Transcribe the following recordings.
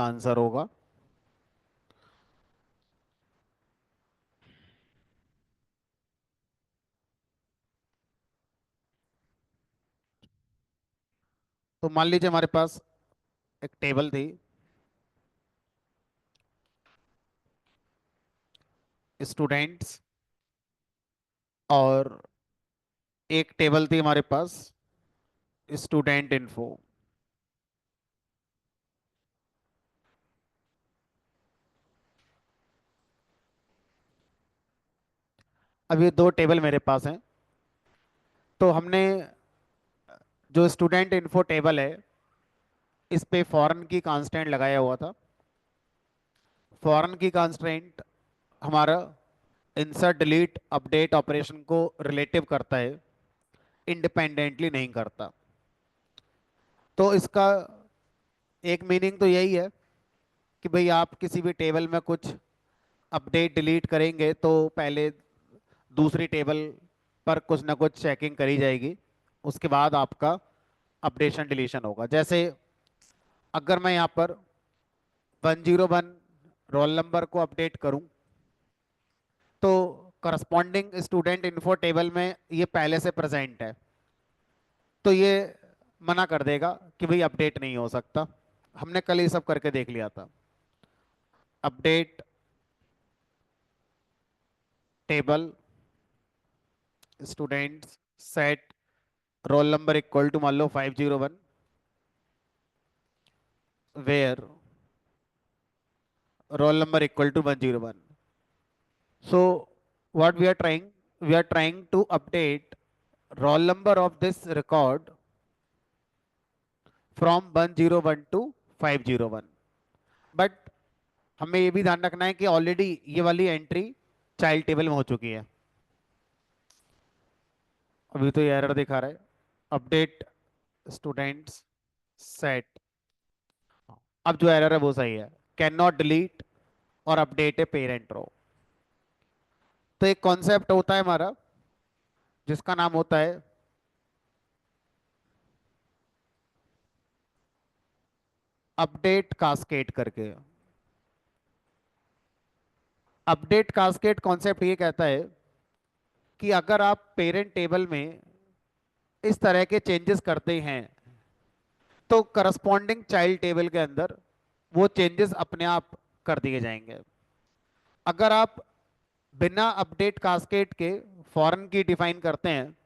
इसका आंसर होगा। तो मान लीजिए हमारे पास एक टेबल थी, स्टूडेंट्स, और एक टेबल थी हमारे पास स्टूडेंट इन्फो। अब ये दो टेबल मेरे पास हैं। तो हमने जो स्टूडेंट इन्फो टेबल है, इस पे फॉरेन की कांस्टेंट लगाया हुआ था। फॉरेन की कांस्टेंट हमारा इंसर्ट डिलीट अपडेट ऑपरेशन को रिलेटिव करता है, इंडिपेंडेंटली नहीं करता। तो इसका एक मीनिंग तो यही है कि भाई आप किसी भी टेबल में कुछ अपडेट डिलीट करेंगे तो पहले दूसरी टेबल पर कुछ ना कुछ चेकिंग करी जाएगी, उसके बाद आपका अपडेशन डिलीशन होगा। जैसे अगर मैं यहाँ पर 101 रोल नंबर को अपडेट करूँ, तो करस्पॉन्डिंग स्टूडेंट इन्फो टेबल में ये पहले से प्रेजेंट है, तो ये मना कर देगा कि भाई अपडेट नहीं हो सकता। हमने कल ये सब करके देख लिया था। Update table students set roll number equal to मान लो 501, where roll number equal to 101। So what we are trying to update roll number of this record from 101 to 501। But हमें ये भी ध्यान रखना है कि ऑलरेडी ये वाली एंट्री चाइल्ड टेबल में हो चुकी है। अभी तो ये एरर दिखा रहा है, अपडेट स्टूडेंट्स सेट। अब जो एरर है वो सही है, कैन नॉट डिलीट और अपडेट ए पेरेंट रो। तो एक कॉन्सेप्ट होता है हमारा जिसका नाम होता है अपडेट कास्केड करके। अपडेट कास्केड कॉन्सेप्ट ये कहता है कि अगर आप पेरेंट टेबल में इस तरह के चेंजेस करते हैं, तो करस्पॉन्डिंग चाइल्ड टेबल के अंदर वो चेंजेस अपने आप कर दिए जाएंगे। अगर आप बिना अपडेट कास्केड के फॉरेन की डिफाइन करते हैं,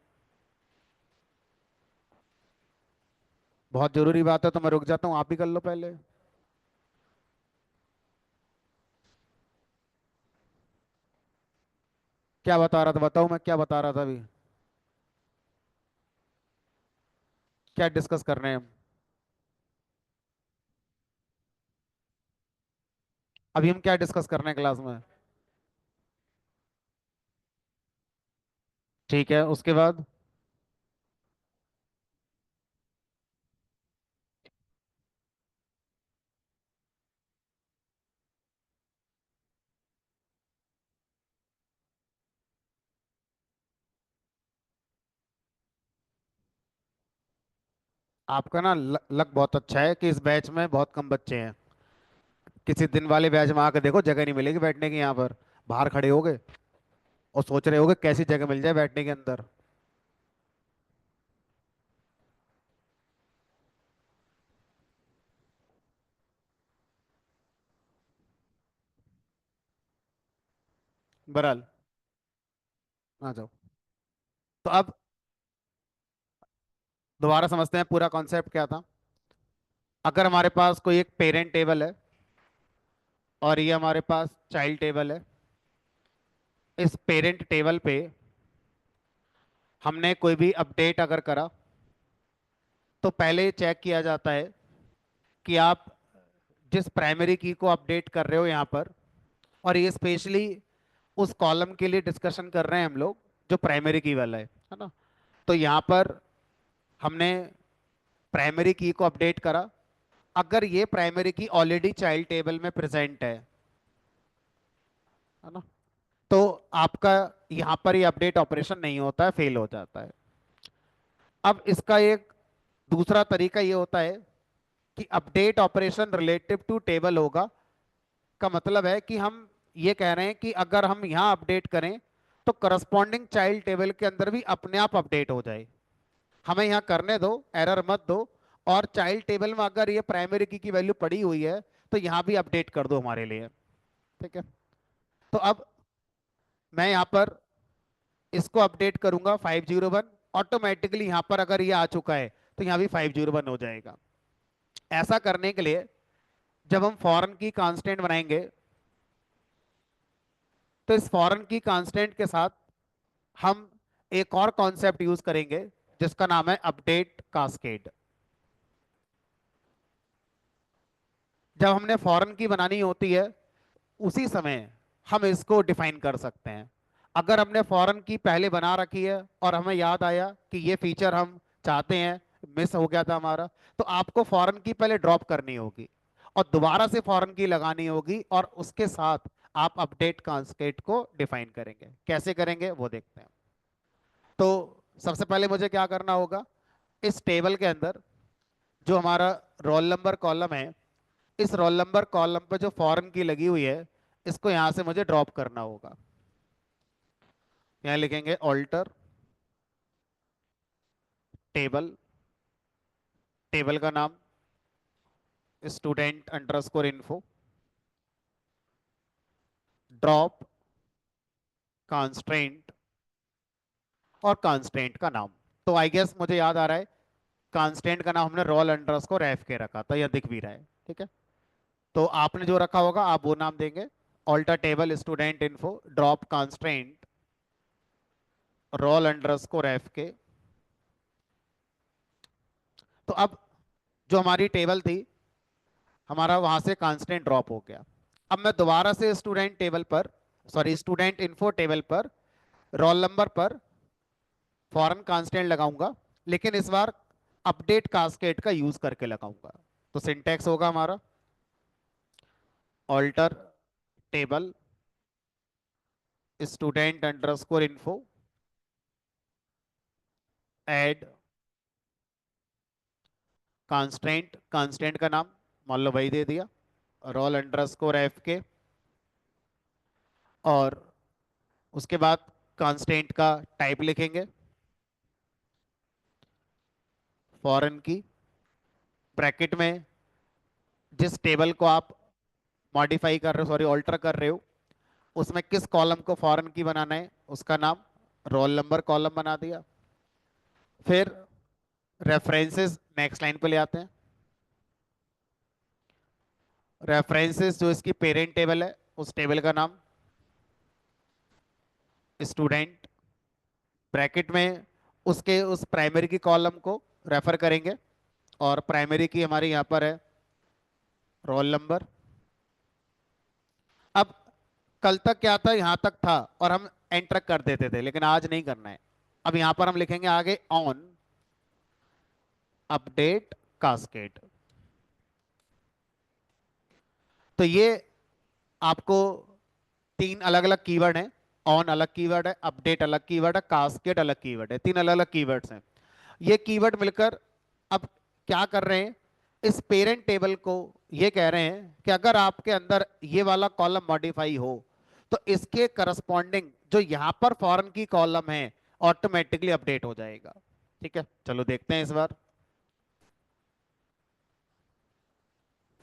बहुत जरूरी बात है तो मैं रुक जाता हूं, आप भी कर लो पहले। क्या बता रहा था, बताओ मैं क्या बता रहा था अभी, क्या डिस्कस कर रहे हैं हम? अभी हम क्या डिस्कस कर रहे हैं क्लास में? ठीक है, उसके बाद आपका ना लक बहुत अच्छा है कि इस बैच में बहुत कम बच्चे हैं। किसी दिन वाले बैच में आकर देखो, जगह नहीं मिलेगी बैठने की, यहाँ पर बाहर खड़े होगे और सोच रहे होगे कैसी जगह मिल जाए बैठने के अंदर। बहरहाल आ जाओ। तो अब दोबारा समझते हैं पूरा कॉन्सेप्ट क्या था। अगर हमारे पास कोई एक पेरेंट टेबल है और ये हमारे पास चाइल्ड टेबल है, इस पेरेंट टेबल पे हमने कोई भी अपडेट अगर करा, तो पहले चेक किया जाता है कि आप जिस प्राइमरी की को अपडेट कर रहे हो यहाँ पर, और ये स्पेशली उस कॉलम के लिए डिस्कशन कर रहे हैं हम लोग जो प्राइमरी की वाला है ना। तो यहाँ पर हमने प्राइमरी की को अपडेट करा। अगर ये प्राइमरी की ऑलरेडी चाइल्ड टेबल में प्रेजेंट है ना, तो आपका यहाँ पर ये अपडेट ऑपरेशन नहीं होता है, फेल हो जाता है। अब इसका एक दूसरा तरीका ये होता है कि update operation relative to table होगा, का मतलब है कि हम ये कह रहे हैं कि अगर हम यहाँ अपडेट करें तो करस्पॉन्डिंग चाइल्ड टेबल के अंदर भी अपने आप अपडेट हो जाए। हमें यहाँ करने दो, एरर मत दो। और चाइल्ड टेबल में अगर ये प्राइमरी की वैल्यू पड़ी हुई है तो यहाँ भी अपडेट कर दो हमारे लिए। ठीक है। तो अब मैं यहाँ पर इसको अपडेट करूंगा 501, ऑटोमेटिकली यहाँ पर अगर ये आ चुका है तो यहाँ भी 501 हो जाएगा। ऐसा करने के लिए जब हम फॉरेन की कांस्टेंट बनाएंगे तो इस फॉरेन की कांस्टेंट के साथ हम एक और कॉन्सेप्ट यूज करेंगे जिसका नाम है अपडेट कास्केड। जब हमने फॉरेन की बनानी होती है उसी समय हम इसको डिफाइन कर सकते हैं। अगर हमने फॉरेन की पहले बना रखी है और हमें याद आया कि ये फीचर हम चाहते हैं, मिस हो गया था हमारा, तो आपको फॉरेन की पहले ड्रॉप करनी होगी और दोबारा से फॉरेन की लगानी होगी और उसके साथ आप अपडेट कास्केड को डिफाइन करेंगे। कैसे करेंगे वो देखते हैं। तो सबसे पहले मुझे क्या करना होगा, इस टेबल के अंदर जो हमारा रोल नंबर कॉलम है, इस रोल नंबर कॉलम पे जो फॉरेन की लगी हुई है इसको यहां से मुझे ड्रॉप करना होगा। यहाँ लिखेंगे ऑल्टर टेबल, टेबल का नाम student underscore info, drop constraint और कांस्ट्रेंट का नाम। तो आई गेस मुझे याद आ रहा है कांस्टेंट का नाम हमने रोल अंडरस्कोर एफ के रखा था, यह दिख भी रहा है। ठीक है। तो आपने जो रखा होगा आप वो नाम देंगे, alter table student info drop constant roll underscore F K. तो अब जो हमारी टेबल थी हमारा वहां से कांस्टेंट ड्रॉप हो गया। अब मैं दोबारा से स्टूडेंट टेबल पर, सॉरी स्टूडेंट इन्फो टेबल पर रोल नंबर पर फॉरेन कांस्टेंट लगाऊंगा, लेकिन इस बार अपडेट कास्केड का यूज करके लगाऊंगा। तो सिंटैक्स होगा हमारा alter table student underscore info add constant, constant का नाम मान लो वही दे दिया, रोल अंडरस्कोर एफ के, और उसके बाद कांस्टेंट का टाइप लिखेंगे फॉरेन की, ब्रैकेट में जिस टेबल को आप मॉडिफाई कर रहे हो, सॉरी ऑल्टर कर रहे हो, उसमें किस कॉलम को फॉरेन की बनाना है उसका नाम रोल नंबर कॉलम बना दिया। फिर रेफरेंसेस नेक्स्ट लाइन पे ले आते हैं। रेफरेंसेस जो इसकी पेरेंट टेबल है उस टेबल का नाम स्टूडेंट, ब्रैकेट में उसके उस प्राइमरी की कॉलम को रेफर करेंगे और प्राइमरी की हमारी यहाँ पर है रोल नंबर। अब कल तक क्या था, यहां तक था और हम एंटर कर देते थे, लेकिन आज नहीं करना है। अब यहां पर हम लिखेंगे आगे ऑन अपडेट कास्केड। तो ये आपको तीन अलग अलग कीवर्ड हैं, ऑन अलग कीवर्ड है, अपडेट अलग कीवर्ड है, कास्केड अलग कीवर्ड है, तीन अलग अलग कीवर्ड्स हैं। ये कीवर्ड मिलकर अब क्या कर रहे हैं, इस पेरेंट टेबल को ये कह रहे हैं कि अगर आपके अंदर ये वाला कॉलम मॉडिफाई हो तो इसके करस्पॉन्डिंग जो यहां पर फॉरेन की कॉलम है ऑटोमेटिकली अपडेट हो जाएगा। ठीक है, चलो देखते हैं इस बार।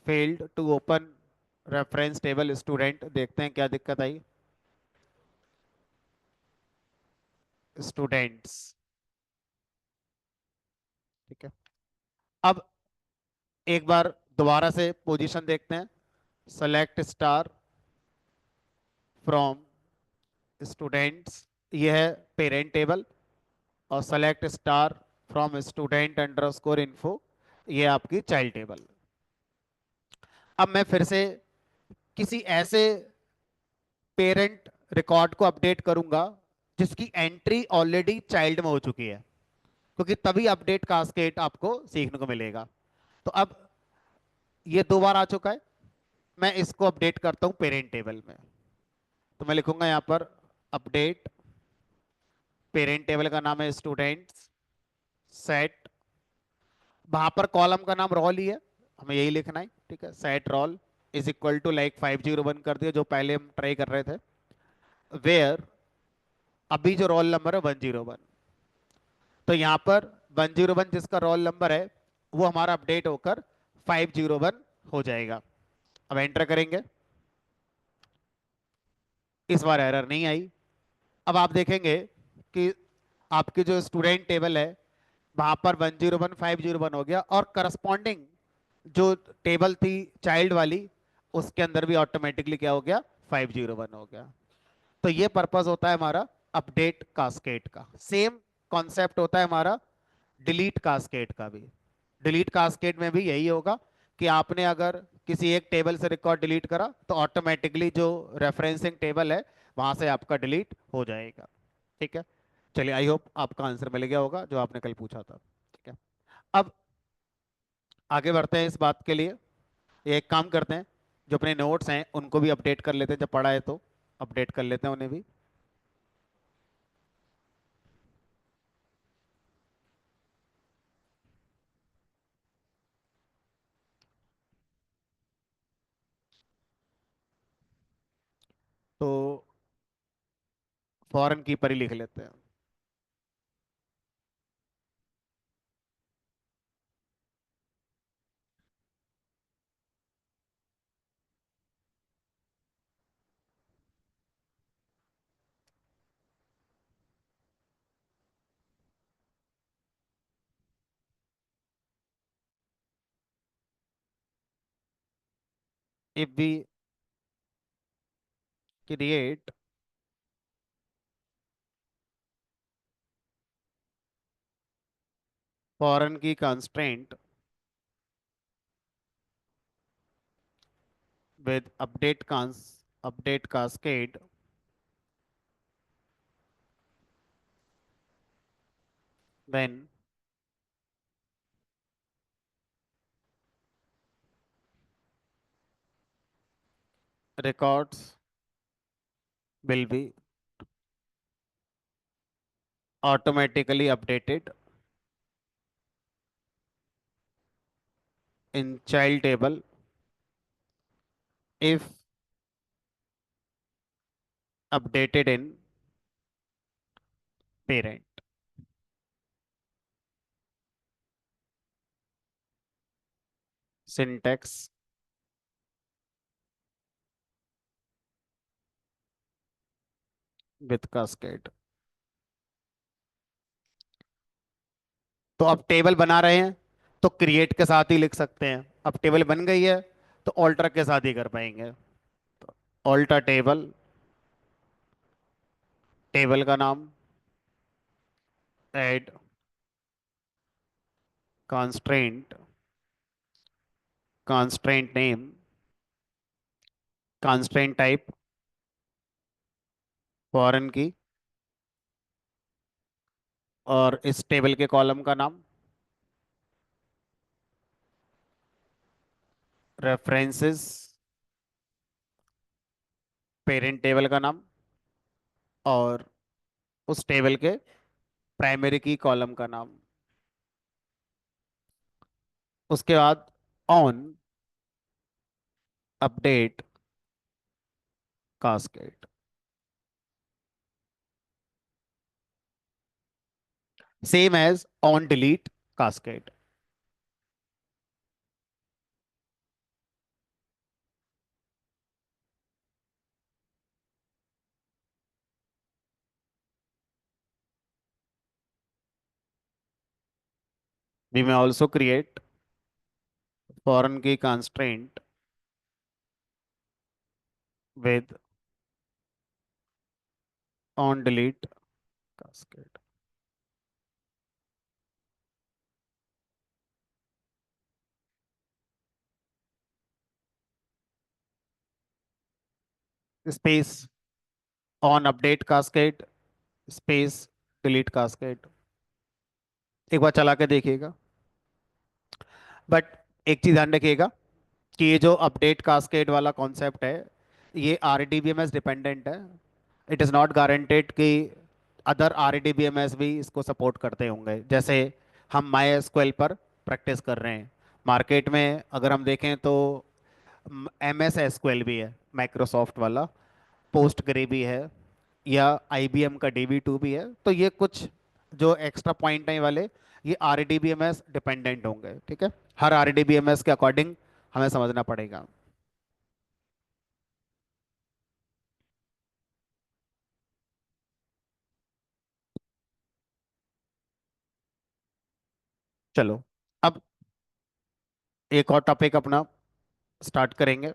Failed to open reference table student, देखते हैं क्या दिक्कत आई। स्टूडेंट्स, ठीक है। अब एक बार दोबारा से पोजीशन देखते हैं, सेलेक्ट स्टार फ्रॉम स्टूडेंट्स, ये है पेरेंट टेबल, और select star from student underscore info, ये आपकी चाइल्ड टेबल। अब मैं फिर से किसी ऐसे पेरेंट रिकॉर्ड को अपडेट करूंगा जिसकी एंट्री ऑलरेडी चाइल्ड में हो चुकी है, क्योंकि तभी अपडेट कास्केड आपको सीखने को मिलेगा। तो अब ये दो बार आ चुका है, मैं इसको अपडेट करता हूं पेरेंट टेबल में। तो मैं लिखूंगा यहां पर अपडेट, पेरेंट टेबल का नाम है स्टूडेंट्स, सेट, वहां पर कॉलम का नाम रोल ही है, हमें यही लिखना है, ठीक है। Set roll is equal to like 501 कर दिया, जो पहले हम ट्राई कर रहे थे। वेयर अभी जो रोल नंबर है 101, तो यहाँ पर 101 जिसका रोल नंबर है वो हमारा अपडेट होकर 501 हो जाएगा। अब एंटर करेंगे, इस बार एरर नहीं आई। अब आप देखेंगे कि आपकी जो स्टूडेंट टेबल है वहां पर 101 501 हो गया, और करस्पॉन्डिंग जो टेबल थी चाइल्ड वाली उसके अंदर भी ऑटोमेटिकली क्या हो गया, 501 हो गया। तो ये पर्पस होता है हमारा अपडेट कास्केड का। सेम कॉन्सेप्ट होता है हमारा डिलीट कास्केड का भी। डिलीट कास्केड में भी यही होगा कि आपने अगर किसी एक टेबल से रिकॉर्ड डिलीट करा तो ऑटोमेटिकली जो रेफरेंसिंग टेबल है वहां से आपका डिलीट हो जाएगा, ठीक है। चलिए, आई होप आपका आंसर मिल गया होगा जो आपने कल पूछा था, ठीक है। अब आगे बढ़ते हैं इस बात के लिए। ये एक काम करते हैं, जो अपने नोट्स हैं उनको भी अपडेट कर लेते हैं, जब पढ़ा है तो अपडेट कर लेते हैं उन्हें भी। तो फॉरेन कीपर ही लिख लेते हैं। इफ वी क्रिएट फॉरेन की constraint with update cascade, then records will be automatically updated in child table if updated in parent। Syntax with cascade। तो अब टेबल बना रहे हैं तो क्रिएट के साथ ही लिख सकते हैं, अब टेबल बन गई है तो ऑल्टर के साथ ही कर पाएंगे। ऑल्टर टेबल, टेबल का नाम, add constraint, constraint name, constraint type foreign की, और इस टेबल के कॉलम का नाम, रेफरेंसेस पेरेंट टेबल का नाम, और उस टेबल के प्राइमरी की कॉलम का नाम। उसके बाद on update cascade, same as on delete cascade. We may also create foreign key constraint with on delete cascade। Space on update cascade space delete cascade. एक बार चला के देखिएगा। बट एक चीज ध्यान रखिएगा कि ये जो अपडेट कास्केड वाला कॉन्सेप्ट है ये R D B M S dependent है। इट इज़ नॉट गारंटेड कि other R D B M S भी इसको सपोर्ट करते होंगे। जैसे हम माई एसक्यूएल पर प्रैक्टिस कर रहे हैं, मार्केट में अगर हम देखें तो MS SQL भी है माइक्रोसॉफ्ट वाला, पोस्ट ग्रे भी है, या IBM का DB2 भी है। तो ये कुछ जो एक्स्ट्रा पॉइंट है वाले, ये RDBMS डिपेंडेंट होंगे, ठीक है। हर RDBMS के अकॉर्डिंग हमें समझना पड़ेगा। चलो, अब एक और टॉपिक अपना स्टार्ट करेंगे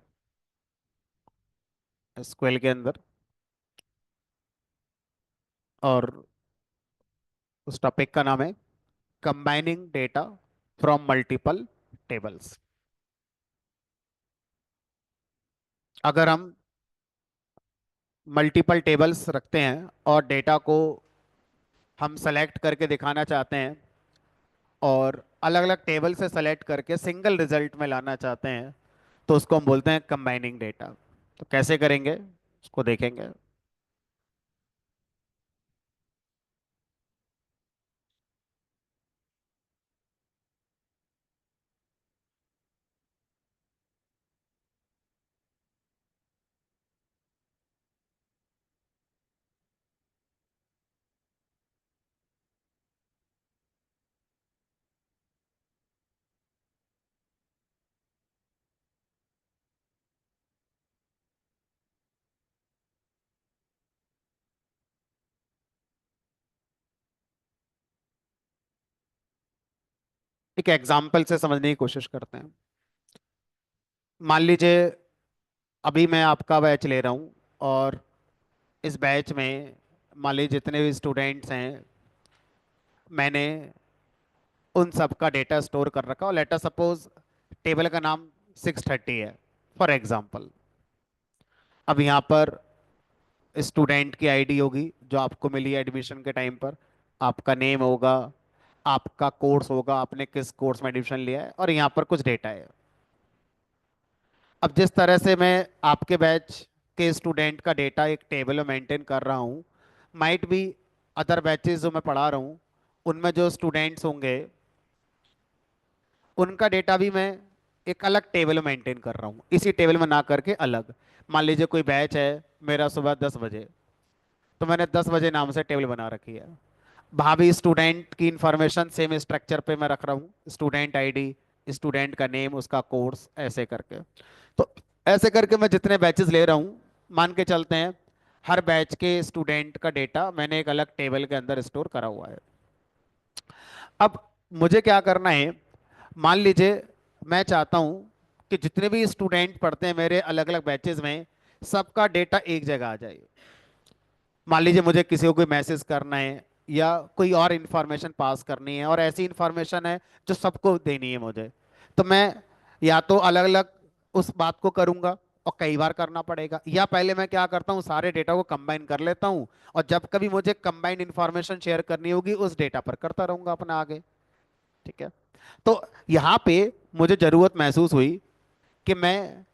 SQL के अंदर, और उस टॉपिक का नाम है combining data from multiple tables. अगर हम मल्टीपल टेबल्स रखते हैं और डेटा को हम सेलेक्ट करके दिखाना चाहते हैं, और अलग अलग टेबल से सेलेक्ट करके सिंगल रिजल्ट में लाना चाहते हैं, तो उसको हम बोलते हैं कंबाइनिंग डेटा। तो कैसे करेंगे उसको देखेंगे। एक एग्जाम्पल से समझने की कोशिश करते हैं। मान लीजिए अभी मैं आपका बैच ले रहा हूँ, और इस बैच में मान लीजिए जितने भी स्टूडेंट्स हैं, मैंने उन सब का डेटा स्टोर कर रखा, और लेटर सपोज टेबल का नाम 630 है फॉर एग्जांपल। अब यहाँ पर स्टूडेंट की आईडी होगी जो आपको मिली है एडमिशन के टाइम पर, आपका नेम होगा, आपका कोर्स होगा, आपने किस कोर्स में एडमिशन लिया है, और यहाँ पर कुछ डेटा है। अब जिस तरह से मैं आपके बैच के स्टूडेंट का डेटा एक टेबल में मेंटेन कर रहा हूँ, माइट बी अदर बैचेस जो मैं पढ़ा रहा हूँ, उनमें जो स्टूडेंट्स होंगे उनका डेटा भी मैं एक अलग टेबल में मेंटेन कर रहा हूँ, इसी टेबल में ना करके अलग। मान लीजिए कोई बैच है मेरा सुबह 10 बजे, तो मैंने 10 बजे नाम से टेबल बना रखी है। वहाँ भी स्टूडेंट की इंफॉर्मेशन सेम स्ट्रक्चर पे मैं रख रहा हूँ, स्टूडेंट आईडी, स्टूडेंट का नेम, उसका कोर्स, ऐसे करके। तो ऐसे करके मैं जितने बैचेस ले रहा हूँ, मान के चलते हैं हर बैच के स्टूडेंट का डेटा मैंने एक अलग टेबल के अंदर स्टोर करा हुआ है। अब मुझे क्या करना है, मान लीजिए मैं चाहता हूँ कि जितने भी स्टूडेंट पढ़ते हैं मेरे अलग अलग बैचेस में, सबका डेटा एक जगह आ जाए। मान लीजिए मुझे किसी को कोई मैसेज करना है, या कोई और इन्फॉर्मेशन पास करनी है, और ऐसी इन्फॉर्मेशन है जो सबको देनी है मुझे, तो मैं या तो अलग अलग उस बात को करूंगा, और कई बार करना पड़ेगा, या पहले मैं क्या करता हूँ सारे डेटा को कंबाइन कर लेता हूँ, और जब कभी मुझे कंबाइंड इन्फॉर्मेशन शेयर करनी होगी उस डेटा पर करता रहूंगा अपना आगे। ठीक है। तो यहाँ पे मुझे जरूरत महसूस हुई कि मैं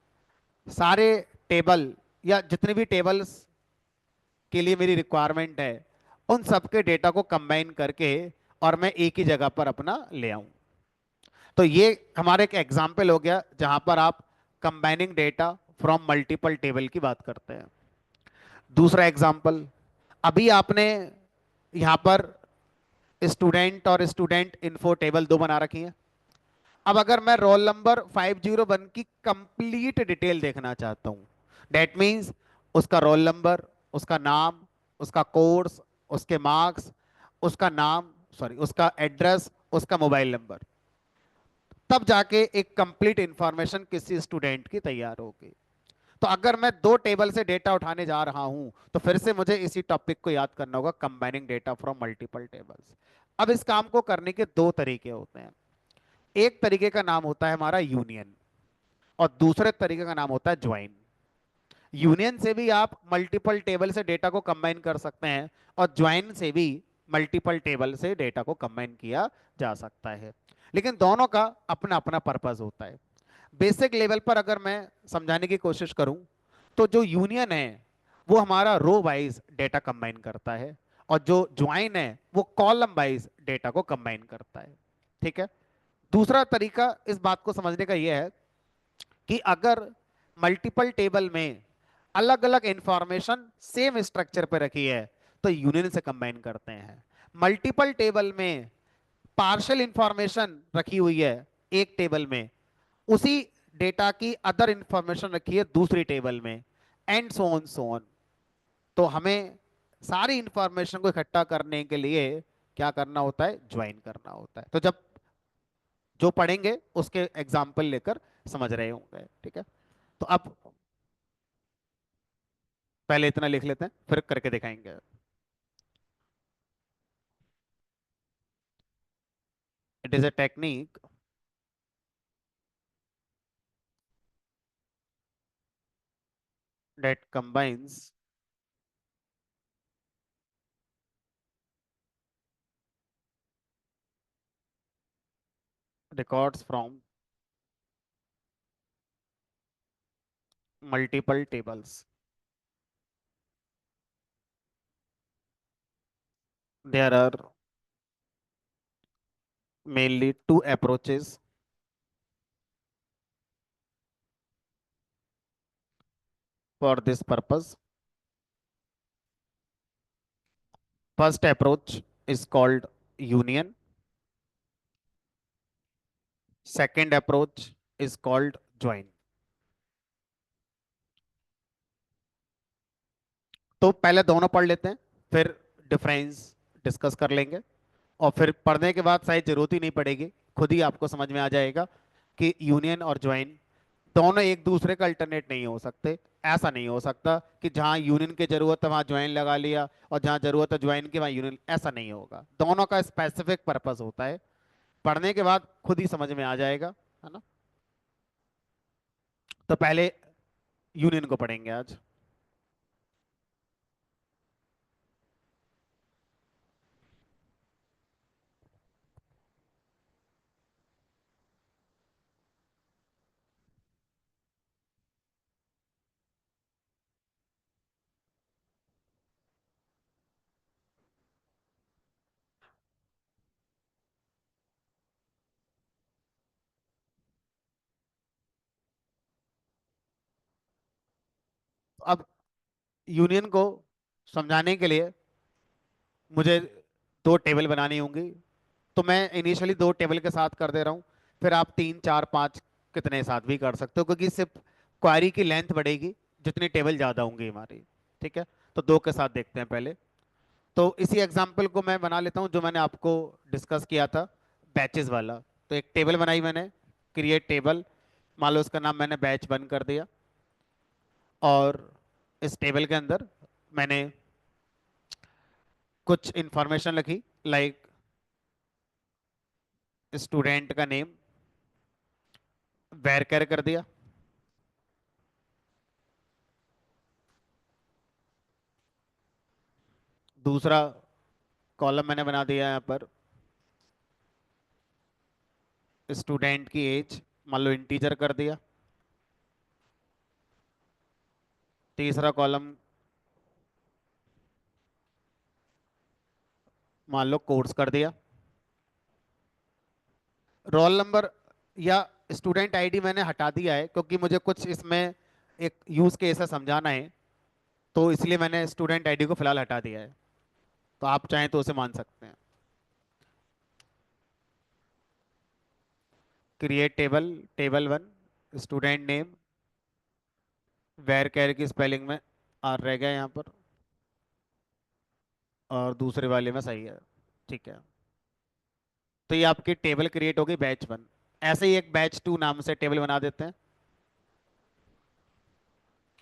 सारे टेबल, या जितने भी टेबल्स के लिए मेरी रिक्वायरमेंट है, उन सबके डेटा को कंबाइन करके और मैं एक ही जगह पर अपना ले आऊं। तो ये हमारा एक एग्जाम्पल हो गया जहां पर आप combining data from multiple table की बात करते हैं। दूसरा एग्जाम्पल, अभी आपने यहां पर स्टूडेंट और स्टूडेंट इन्फो टेबल दो बना रखी है। अब अगर मैं रोल नंबर 501 की कंप्लीट डिटेल देखना चाहता हूं, डेट मीन्स उसका रोल नंबर, उसका नाम, उसका कोर्स, उसके मार्क्स, उसका नाम, सॉरी उसका एड्रेस, उसका मोबाइल नंबर, तब जाके एक कंप्लीट इंफॉर्मेशन किसी स्टूडेंट की तैयार होगी। तो अगर मैं दो टेबल से डेटा उठाने जा रहा हूं, तो फिर से मुझे इसी टॉपिक को याद करना होगा, combining data from multiple tables. अब इस काम को करने के दो तरीके होते हैं। एक तरीके का नाम होता है हमारा यूनियन, और दूसरे तरीके का नाम होता है ज्वाइन। यूनियन से भी आप मल्टीपल टेबल से डेटा को कंबाइन कर सकते हैं, और ज्वाइन से भी मल्टीपल टेबल से डेटा को कंबाइन किया जा सकता है। लेकिन दोनों का अपना अपना पर्पस होता है। बेसिक लेवल पर अगर मैं समझाने की कोशिश करूं, तो जो यूनियन है वो हमारा रो वाइज डेटा कंबाइन करता है, और जो ज्वाइन है वो कॉलम वाइज डेटा को कंबाइन करता है। ठीक है। दूसरा तरीका इस बात को समझने का यह है कि अगर मल्टीपल टेबल में अलग अलग इंफॉर्मेशन सेम स्ट्रक्चर पे रखी है तो यूनियन से कंबाइन करते हैं। मल्टीपल टेबल में पार्शियल इंफॉर्मेशन रखी हुई है एक टेबल में, उसी डेटा की अदर इंफॉर्मेशन रखी है दूसरी टेबल में, एंड सो ऑन। तो हमें सारी इंफॉर्मेशन को इकट्ठा करने के लिए क्या करना होता है, ज्वाइन करना होता है। तो जब जो पढ़ेंगे उसके एग्जाम्पल लेकर समझ रहे होंगे, ठीक है। तो अब पहले इतना लिख लेते हैं फिर करके दिखाएंगे। It is a technique that combines records from multiple tables. There are mainly two approaches for this purpose. First approach is called union. Second approach is called join. तो पहले दोनों पढ़ लेते हैं, फिर डिफरेंस डिस्कस कर लेंगे, और फिर पढ़ने के बाद शायद जरूरत ही नहीं पड़ेगी, खुद ही आपको समझ में आ जाएगा कि यूनियन और ज्वाइन दोनों एक दूसरे का अल्टरनेट नहीं हो सकते। ऐसा नहीं हो सकता कि जहां यूनियन की जरूरत है वहां ज्वाइन लगा लिया और जहां जरूरत है ज्वाइन की वहां यूनियन, ऐसा नहीं होगा। दोनों का स्पेसिफिक पर्पस होता है, पढ़ने के बाद खुद ही समझ में आ जाएगा, है ना। तो पहले यूनियन को पढ़ेंगे आज। अब यूनियन को समझाने के लिए मुझे दो टेबल बनानी होंगी, तो मैं इनिशियली दो टेबल के साथ कर दे रहा हूँ, फिर आप तीन चार पाँच कितने साथ भी कर सकते हो, क्योंकि इससे क्वारी की लेंथ बढ़ेगी जितनी टेबल ज़्यादा होंगी हमारी, ठीक है। तो दो के साथ देखते हैं पहले। तो इसी एग्जाम्पल को मैं बना लेता हूँ जो मैंने आपको डिस्कस किया था, बैचेस वाला। तो एक टेबल बनाई मैंने, क्रिएट टेबल, मान लो उसका नाम मैंने बैच बन कर दिया, और इस टेबल के अंदर मैंने कुछ इंफॉर्मेशन लिखी, लाइक स्टूडेंट का नेम वेर कर दिया। दूसरा कॉलम मैंने बना दिया यहाँ पर स्टूडेंट की एज, मान लो इंटीजर कर दिया। तीसरा कॉलम मान लो कोर्स कर दिया। रोल नंबर या स्टूडेंट आईडी मैंने हटा दिया है क्योंकि मुझे कुछ इसमें एक यूज केस है समझाना है, तो इसलिए मैंने स्टूडेंट आईडी को फिलहाल हटा दिया है। तो आप चाहें तो उसे मान सकते हैं। Create table, table one, student name, varchar की स्पेलिंग में आर रह गया यहाँ पर, और दूसरे वाले में सही है, ठीक है। तो ये आपकी टेबल क्रिएट होगी बैच वन। ऐसे ही एक बैच टू नाम से टेबल बना देते हैं।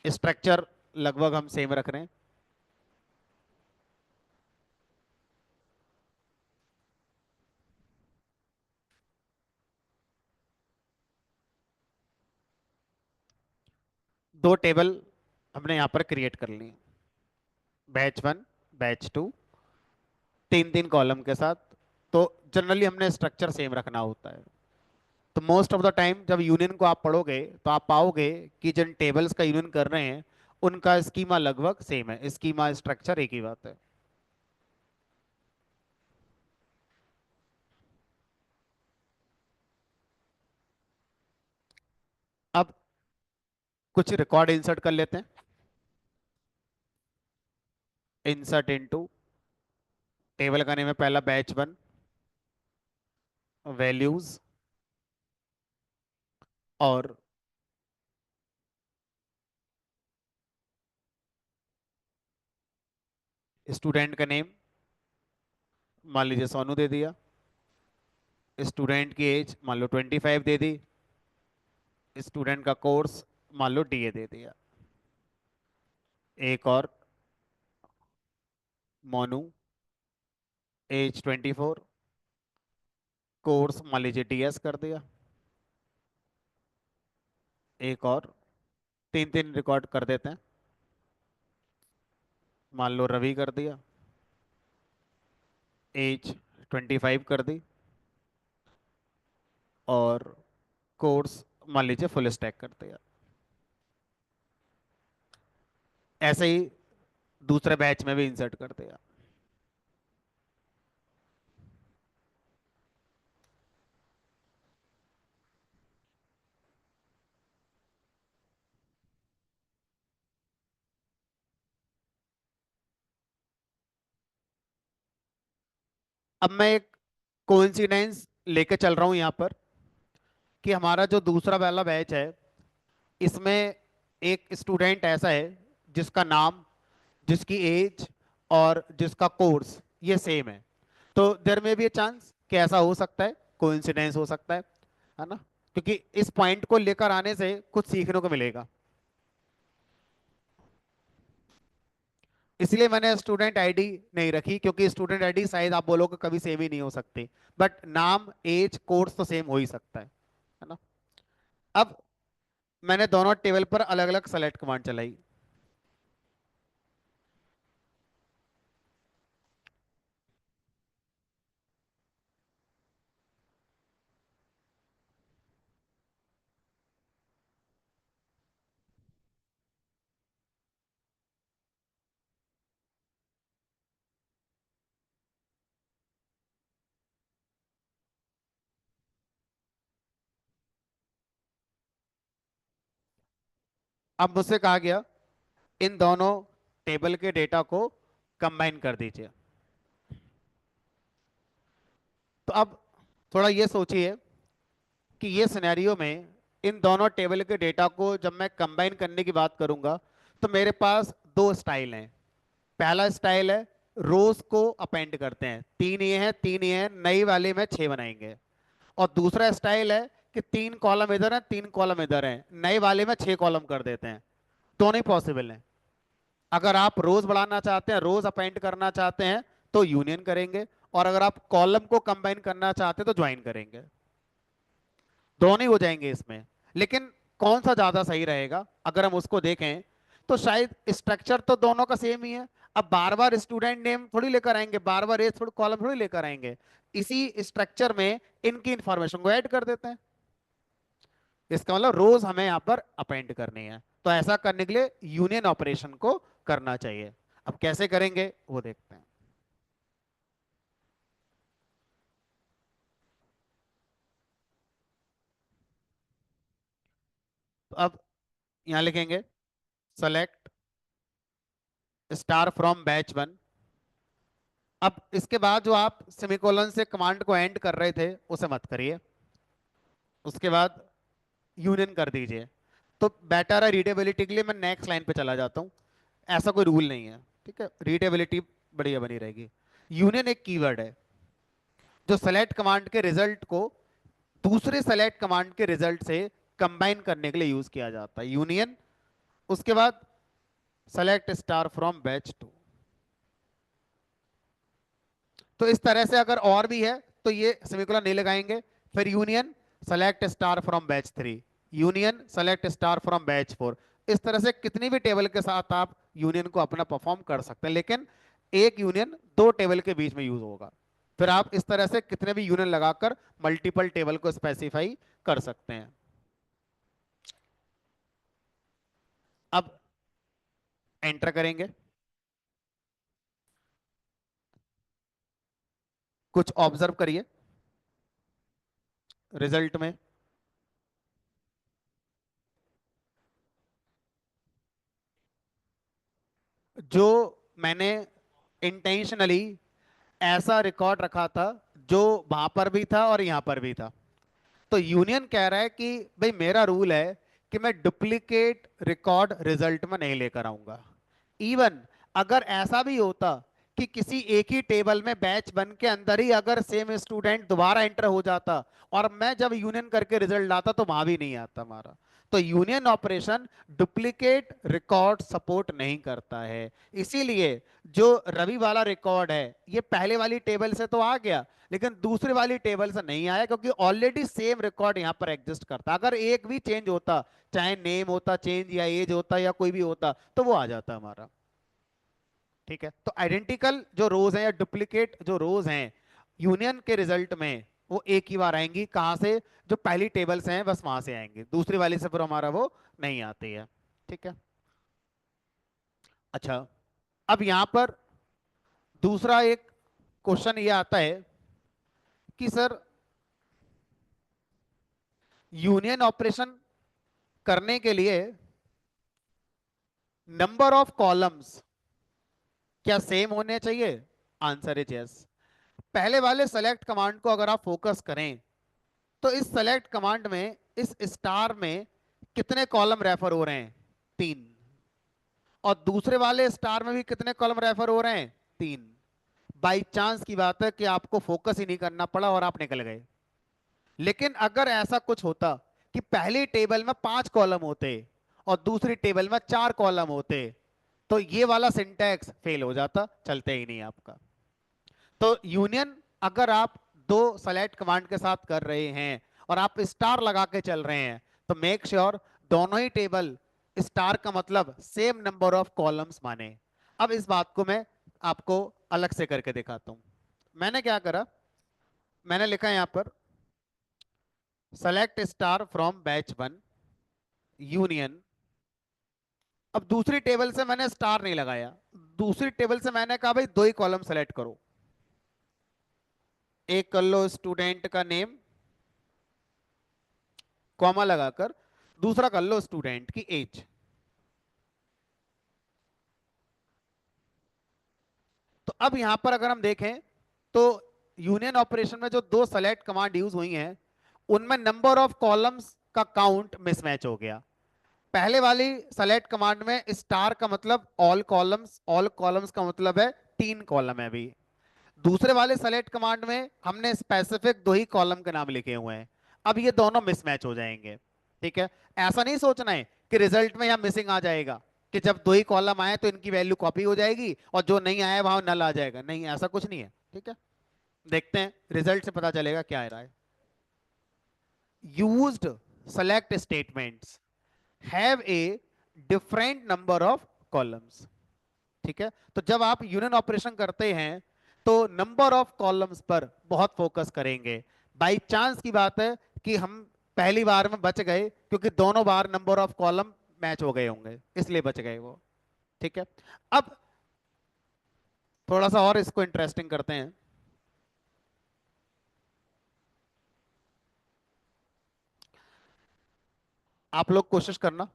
स्ट्रक्चर लगभग हम सेम रख रहे हैं। दो टेबल हमने यहाँ पर क्रिएट कर ली, बैच वन, बैच टू, तीन तीन कॉलम के साथ। तो जनरली हमने स्ट्रक्चर सेम रखना होता है। तो मोस्ट ऑफ द टाइम जब यूनियन को आप पढ़ोगे तो आप पाओगे कि जिन टेबल्स का यूनियन कर रहे हैं उनका स्कीमा लगभग सेम है, स्कीमा स्ट्रक्चर एक ही बात है। कुछ रिकॉर्ड इंसर्ट कर लेते हैं। इंसर्ट इनटू, टेबल का नेम है पहला बैच 1, वैल्यूज, और स्टूडेंट का नेम मान लीजिए सोनू दे दिया। स्टूडेंट की एज मान लो 25 दे दी। स्टूडेंट का कोर्स मान लो डीए दे दिया। एक और, मोनू, एज 24, कोर्स मान लीजिए डीएस कर दिया। एक और, तीन तीन रिकॉर्ड कर देते हैं। मान लो रवि कर दिया, एज 25 कर दी, और कोर्स मान लीजिए फुल स्टैक कर दिया। ऐसे ही दूसरे बैच में भी इंसर्ट कर दिया। अब मैं एक कोइंसिडेंस लेके चल रहा हूं यहां पर, कि हमारा जो दूसरा वाला बैच है, इसमें एक स्टूडेंट ऐसा है जिसका नाम, जिसकी एज और जिसका कोर्स ये सेम है। तो देयर में भी ए चांस कि ऐसा हो सकता है, कोइंसिडेंस हो सकता है ना। क्योंकि इस पॉइंट को लेकर आने से कुछ सीखने को मिलेगा। इसलिए मैंने स्टूडेंट आईडी नहीं रखी, क्योंकि स्टूडेंट आईडी शायद आप बोलोगे कभी सेम ही नहीं हो सकती, बट नाम एज कोर्स तो सेम हो ही सकता है ना। अब मैंने दोनों टेबल पर अलग अलग सेलेक्ट कमांड चलाई। अब मुझसे कहा गया इन दोनों टेबल के डेटा को कंबाइन कर दीजिए। तो अब थोड़ा ये सोचिए कि ये सिनेरियो में इन दोनों टेबल के डेटा को जब मैं कंबाइन करने की बात करूंगा, तो मेरे पास दो स्टाइल हैं। पहला स्टाइल है, रोज को अपेंड करते हैं, तीन ये हैं तीन ये हैं, नई वाले में छह बनाएंगे। और दूसरा स्टाइल है कि तीन कॉलम इधर है तीन कॉलम इधर है, नए वाले में छह कॉलम कर देते हैं। दोनों ही पॉसिबल है। अगर आप रोज बढ़ाना चाहते हैं, रोज अपेंड करना चाहते हैं, तो यूनियन करेंगे। और अगर आप कॉलम को कंबाइन करना चाहते हैं तो ज्वाइन करेंगे। दोनों ही हो जाएंगे इसमें। लेकिन कौन सा ज्यादा सही रहेगा अगर हम उसको देखें, तो शायद स्ट्रक्चर तो दोनों का सेम ही है। अब बार बार स्टूडेंट नेम थोड़ी लेकर आएंगे, बार बार एज थोड़ी कॉलम थोड़ी लेकर आएंगे। इसी स्ट्रक्चर में इनकी इंफॉर्मेशन को ऐड कर देते हैं। इसका मतलब रोज हमें यहाँ पर अपेंड करनी है, तो ऐसा करने के लिए यूनियन ऑपरेशन को करना चाहिए। अब कैसे करेंगे वो देखते हैं। तो अब यहाँ लिखेंगे सेलेक्ट स्टार फ्रॉम बैच 1। अब इसके बाद जो आप सेमीकोलन से कमांड को एंड कर रहे थे उसे मत करिए। उसके बाद यूनियन कर दीजिए। तो बेटर है रीडेबिलिटी के लिए मैं नेक्स्ट लाइन पे चला जाता हूँ। ऐसा कोई रूल नहीं है, ठीक है, रीडेबिलिटी बढ़िया बनी रहेगी। यूनियन एक कीवर्ड है जो सेलेक्ट कमांड के रिजल्ट को दूसरे सेलेक्ट कमांड के रिजल्ट से कंबाइन करने के लिए यूज किया जाता है, यूनियन। उसके बाद सेलेक्ट स्टार फ्रॉम बैच 2। तो इस तरह से अगर और भी है तो ये सेमीकोलन नहीं लगाएंगे। फिर union select star from batch 3, union select star from batch 4। इस तरह से कितनी भी टेबल के साथ आप यूनियन को अपना परफॉर्म कर सकते हैं, लेकिन एक यूनियन दो टेबल के बीच में यूज होगा। फिर आप इस तरह से कितने भी यूनियन लगाकर मल्टीपल टेबल को स्पेसिफाई कर सकते हैं। अब एंटर करेंगे, कुछ ऑब्जर्व करिए रिजल्ट में। जो मैंने इंटेंशनली ऐसा रिकॉर्ड रखा था जो वहां पर भी था और यहां पर भी था। तो यूनियन कह रहा है कि भाई मेरा रूल है कि मैं डुप्लीकेट रिकॉर्ड रिजल्ट में नहीं लेकर आऊंगा। इवन अगर ऐसा भी होता कि किसी एक ही टेबल में बैच बन के अंदर ही अगर सेम स्टूडेंट दोबारा एंटर हो जाता और मैं जब यूनियन करके रिजल्ट लाता तो वहां भी नहीं आता हमारा। तो union operation duplicate record support नहीं करता है। इसीलिए जो रवि वाला रिकॉर्ड है ये पहले वाली टेबल से तो आ गया, लेकिन दूसरी वाली टेबल से नहीं आया, क्योंकि ऑलरेडी सेम रिकॉर्ड यहां पर एग्जिस्ट करता। अगर एक भी चेंज होता, चाहे नेम होता चेंज या एज होता या कोई भी होता, तो वो आ जाता हमारा। ठीक है, तो आइडेंटिकल जो रोज हैं या डुप्लीकेट जो रोज हैं यूनियन के रिजल्ट में वो एक ही बार आएंगी। कहां से? जो पहली टेबल से हैं बस वहां से आएंगे, दूसरी वाली से फिर हमारा वो नहीं आती है। ठीक है। अच्छा, अब यहां पर दूसरा एक क्वेश्चन ये आता है कि सर यूनियन ऑपरेशन करने के लिए नंबर ऑफ कॉलम्स क्या सेम होने चाहिए? Answer is yes. पहले वाले सेलेक्ट कमांड को अगर आप फोकस करें तो इस सेलेक्ट कमांड में इस स्टार में कितने कॉलम रेफर हो रहे हैं? 3। और दूसरे वाले स्टार में भी कितने कॉलम रेफर हो रहे हैं? 3। बाई चांस की बात है कि आपको फोकस ही नहीं करना पड़ा और आप निकल गए। लेकिन अगर ऐसा कुछ होता कि पहली टेबल में 5 कॉलम होते और दूसरी टेबल में 4 कॉलम होते, तो ये वाला सिंटैक्स फेल हो जाता, चलते ही नहीं आपका। तो यूनियन अगर आप दो सेलेक्ट कमांड के साथ कर रहे हैं और आप स्टार लगा के चल रहे हैं, तो मेक श्योर दोनों ही टेबल स्टार का मतलब सेम नंबर ऑफ कॉलम्स माने। अब इस बात को मैं आपको अलग से करके दिखाता हूं। मैंने क्या करा, मैंने लिखा यहां पर select star from batch one union. अब दूसरी टेबल से मैंने स्टार नहीं लगाया, दूसरी टेबल से मैंने कहा भाई दो ही कॉलम सेलेक्ट करो। एक कर लो स्टूडेंट का नेम कॉमा लगाकर, दूसरा कर लो स्टूडेंट की एज। तो अब यहां पर अगर हम देखें तो यूनियन ऑपरेशन में जो दो सेलेक्ट कमांड यूज हुई हैं उनमें नंबर ऑफ कॉलम्स का काउंट मिसमैच हो गया। पहले वाली सेलेक्ट कमांड में स्टार का मतलब ऑल कॉलम्स, ऑल कॉलम्स का मतलब है 3 कॉलम है अभी। दूसरे वाले सेलेक्ट कमांड में हमने स्पेसिफिक दो ही कॉलम के नाम लिखे हुए हैं। अब ये दोनों मिसमैच हो जाएंगे। ठीक है, ऐसा नहीं सोचना है कि रिजल्ट में यहां मिसिंग आ जाएगा, कि जब दो ही कॉलम आए तो इनकी वैल्यू कॉपी हो जाएगी और जो नहीं आया वहां नल आ जाएगा। नहीं, ऐसा कुछ नहीं है। ठीक है, देखते हैं रिजल्ट से पता चलेगा क्या आ रहा है। Used select statements have a different number of columns. ठीक है, तो जब आप यूनियन ऑपरेशन करते हैं तो नंबर ऑफ कॉलम्स पर बहुत फोकस करेंगे। बाई चांस की बात है कि हम पहली बार में बच गए क्योंकि दोनों बार नंबर ऑफ कॉलम मैच हो गए होंगे, इसलिए बच गए वो। ठीक है, अब थोड़ा सा और इसको इंटरेस्टिंग करते हैं। आप लोग कोशिश करना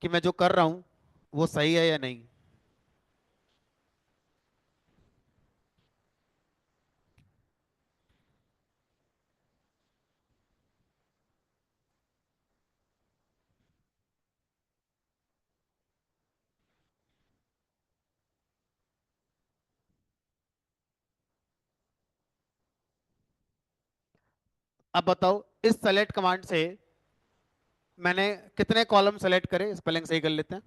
कि मैं जो कर रहा हूं वो सही है या नहीं। अब बताओ इस सेलेक्ट कमांड से मैंने कितने कॉलम सेलेक्ट करे, स्पेलिंग सही कर लेते हैं।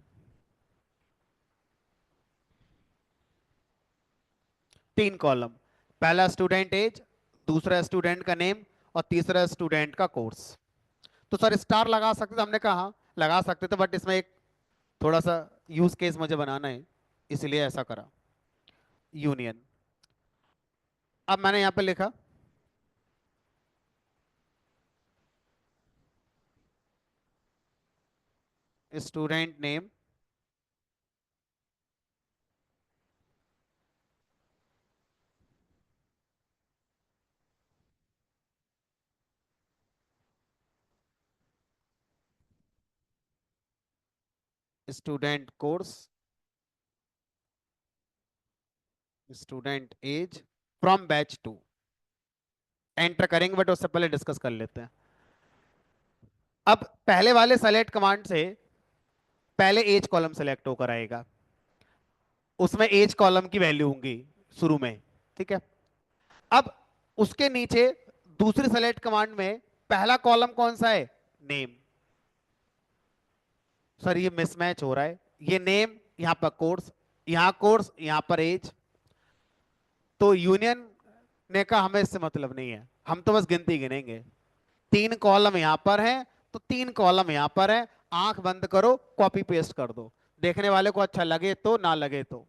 3 कॉलम। पहला स्टूडेंट एज, दूसरा स्टूडेंट का नेम और तीसरा स्टूडेंट का कोर्स। तो सर स्टार लगा सकते थे, हमने कहा हाँ, लगा सकते थे, बट इसमें एक थोड़ा सा यूज केस मुझे बनाना है, इसलिए ऐसा करा। यूनियन। अब मैंने यहां पे लिखा student name student course student age from batch two enter करेंगे, बट उससे पहले डिस्कस कर लेते हैं। अब पहले वाले सेलेक्ट कमांड से पहले एज कॉलम सेलेक्ट होकर आएगा, उसमें एज कॉलम की वैल्यू होंगी शुरू में, ठीक है। अब उसके नीचे दूसरी सेलेक्ट कमांड में पहला कॉलम कौन सा है? नेम। सर ये मिसमैच हो रहा है, ये नेम, यहां पर कोर्स, यहां कोर्स, यहां पर एज। तो यूनियन ने कहा हमें इससे मतलब नहीं है, हम तो बस गिनती गिनेंगे। तीन कॉलम यहां पर हैं, तो तीन कॉलम यहां पर है, आंख बंद करो, कॉपी पेस्ट कर दो। देखने वाले को अच्छा लगे तो, ना लगे तो,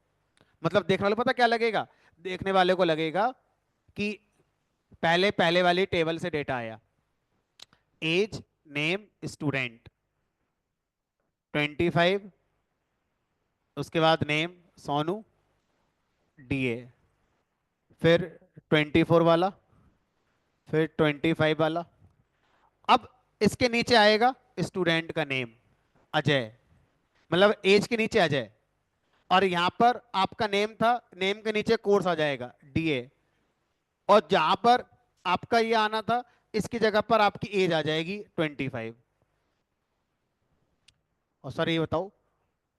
मतलब देखने वाले को पता क्या लगेगा, देखने वाले को लगेगा कि पहले पहले वाली टेबल से डेटा आया, एज, नेम, स्टूडेंट, 25, उसके बाद नेम सोनू, डीए, फिर 24 वाला, फिर 25 वाला। अब इसके नीचे आएगा स्टूडेंट का नेम अजय, मतलब एज के नीचे अजय, और यहां पर आपका नेम था, नेम के नीचे कोर्स आ जाएगा डीए, और जहां पर आपका ये आना था इसकी जगह पर आपकी एज आ जाएगी 25। और सर ये बताओ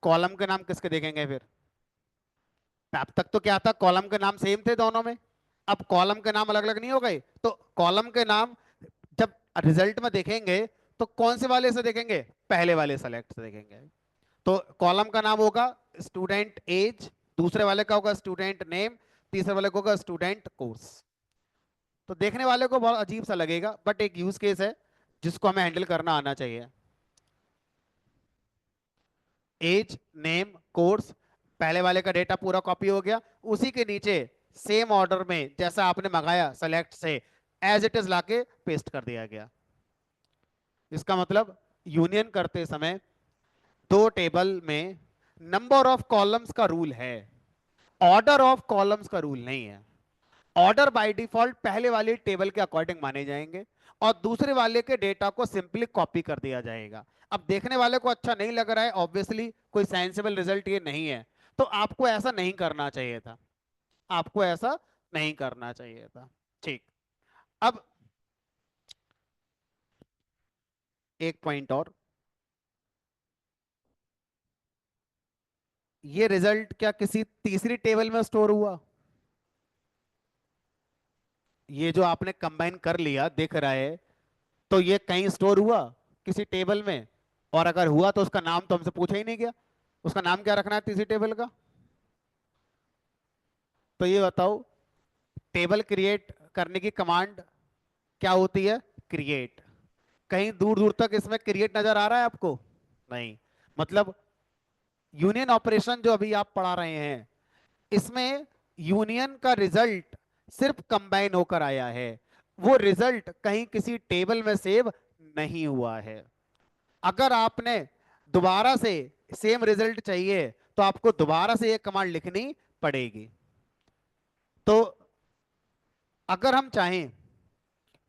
कॉलम के नाम किसके देखेंगे फिर? अब तक तो क्या था, कॉलम के नाम सेम थे दोनों में, अब कॉलम के नाम अलग अलग नहीं हो गए, तो कॉलम के नाम जब रिजल्ट में देखेंगे तो कौन से वाले से देखेंगे? पहले वाले सेलेक्ट से देखेंगे। तो कॉलम का नाम होगा स्टूडेंट एज, दूसरे वाले का होगा स्टूडेंट नेम, तीसरे वाले का होगा स्टूडेंट कोर्स। तो देखने वाले को बहुत अजीब सा लगेगा, बट एक यूज केस है जिसको हमें हैंडल करना आना चाहिए। एज, नेम, कोर्स, पहले वाले का डेटा पूरा कॉपी हो गया, उसी के नीचे सेम ऑर्डर में जैसा आपने मंगाया सेलेक्ट से एज इट इज लाके पेस्ट कर दिया गया। इसका मतलब यूनियन करते समय दो टेबल में नंबर ऑफ कॉलम्स का रूल है, ऑर्डर ऑफ कॉलम्स का रूल नहीं है। ऑर्डर बाय डिफॉल्ट पहले वाले टेबल के अकॉर्डिंग माने जाएंगे, और दूसरे वाले के डेटा को सिंपली कॉपी कर दिया जाएगा। अब देखने वाले को अच्छा नहीं लग रहा है, ऑब्वियसली कोई सेंसिबल रिजल्ट ये नहीं है, तो आपको ऐसा नहीं करना चाहिए था, आपको ऐसा नहीं करना चाहिए था। ठीक। अब एक पॉइंट और, ये रिजल्ट क्या किसी तीसरी टेबल में स्टोर हुआ? ये जो आपने कंबाइन कर लिया दिख रहा है, तो ये कहीं स्टोर हुआ किसी टेबल में? और अगर हुआ तो उसका नाम तो हमसे पूछा ही नहीं गया, उसका नाम क्या रखना है तीसरी टेबल का? तो ये बताओ टेबल क्रिएट करने की कमांड क्या होती है? क्रिएट। कहीं दूर दूर तक इसमें क्रिएट नजर आ रहा है आपको? नहीं। मतलब यूनियन ऑपरेशन जो अभी आप पढ़ा रहे हैं, इसमें यूनियन का रिजल्ट सिर्फ कंबाइन होकर आया है, वो रिजल्ट कहीं किसी टेबल में सेव नहीं हुआ है। अगर आपने दोबारा से सेम रिजल्ट चाहिए तो आपको दोबारा से ये कमांड लिखनी पड़ेगी। तो अगर हम चाहें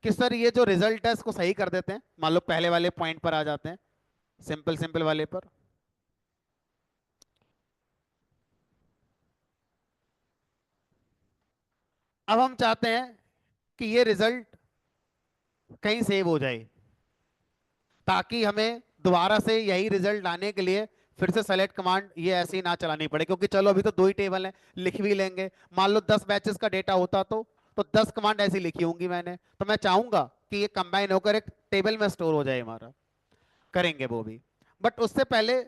कि सर ये जो रिजल्ट है इसको सही कर देते हैं, मान लो पहले वाले पॉइंट पर आ जाते हैं, सिंपल सिंपल वाले पर। अब हम चाहते हैं कि ये रिजल्ट कहीं सेव हो जाए, ताकि हमें दोबारा से यही रिजल्ट लाने के लिए फिर से सेलेक्ट कमांड ये ऐसे ही ना चलानी पड़े, क्योंकि चलो अभी तो दो ही टेबल हैं, लिख भी लेंगे। मान लो 10 बैचेस का डेटा होता तो 10 कमांड ऐसी लिखी होंगी मैंने, तो मैं चाहूंगा कि ये कंबाइन होकर एक टेबल में स्टोर हो जाए हमारा, करेंगे वो भी। बट उससे पहले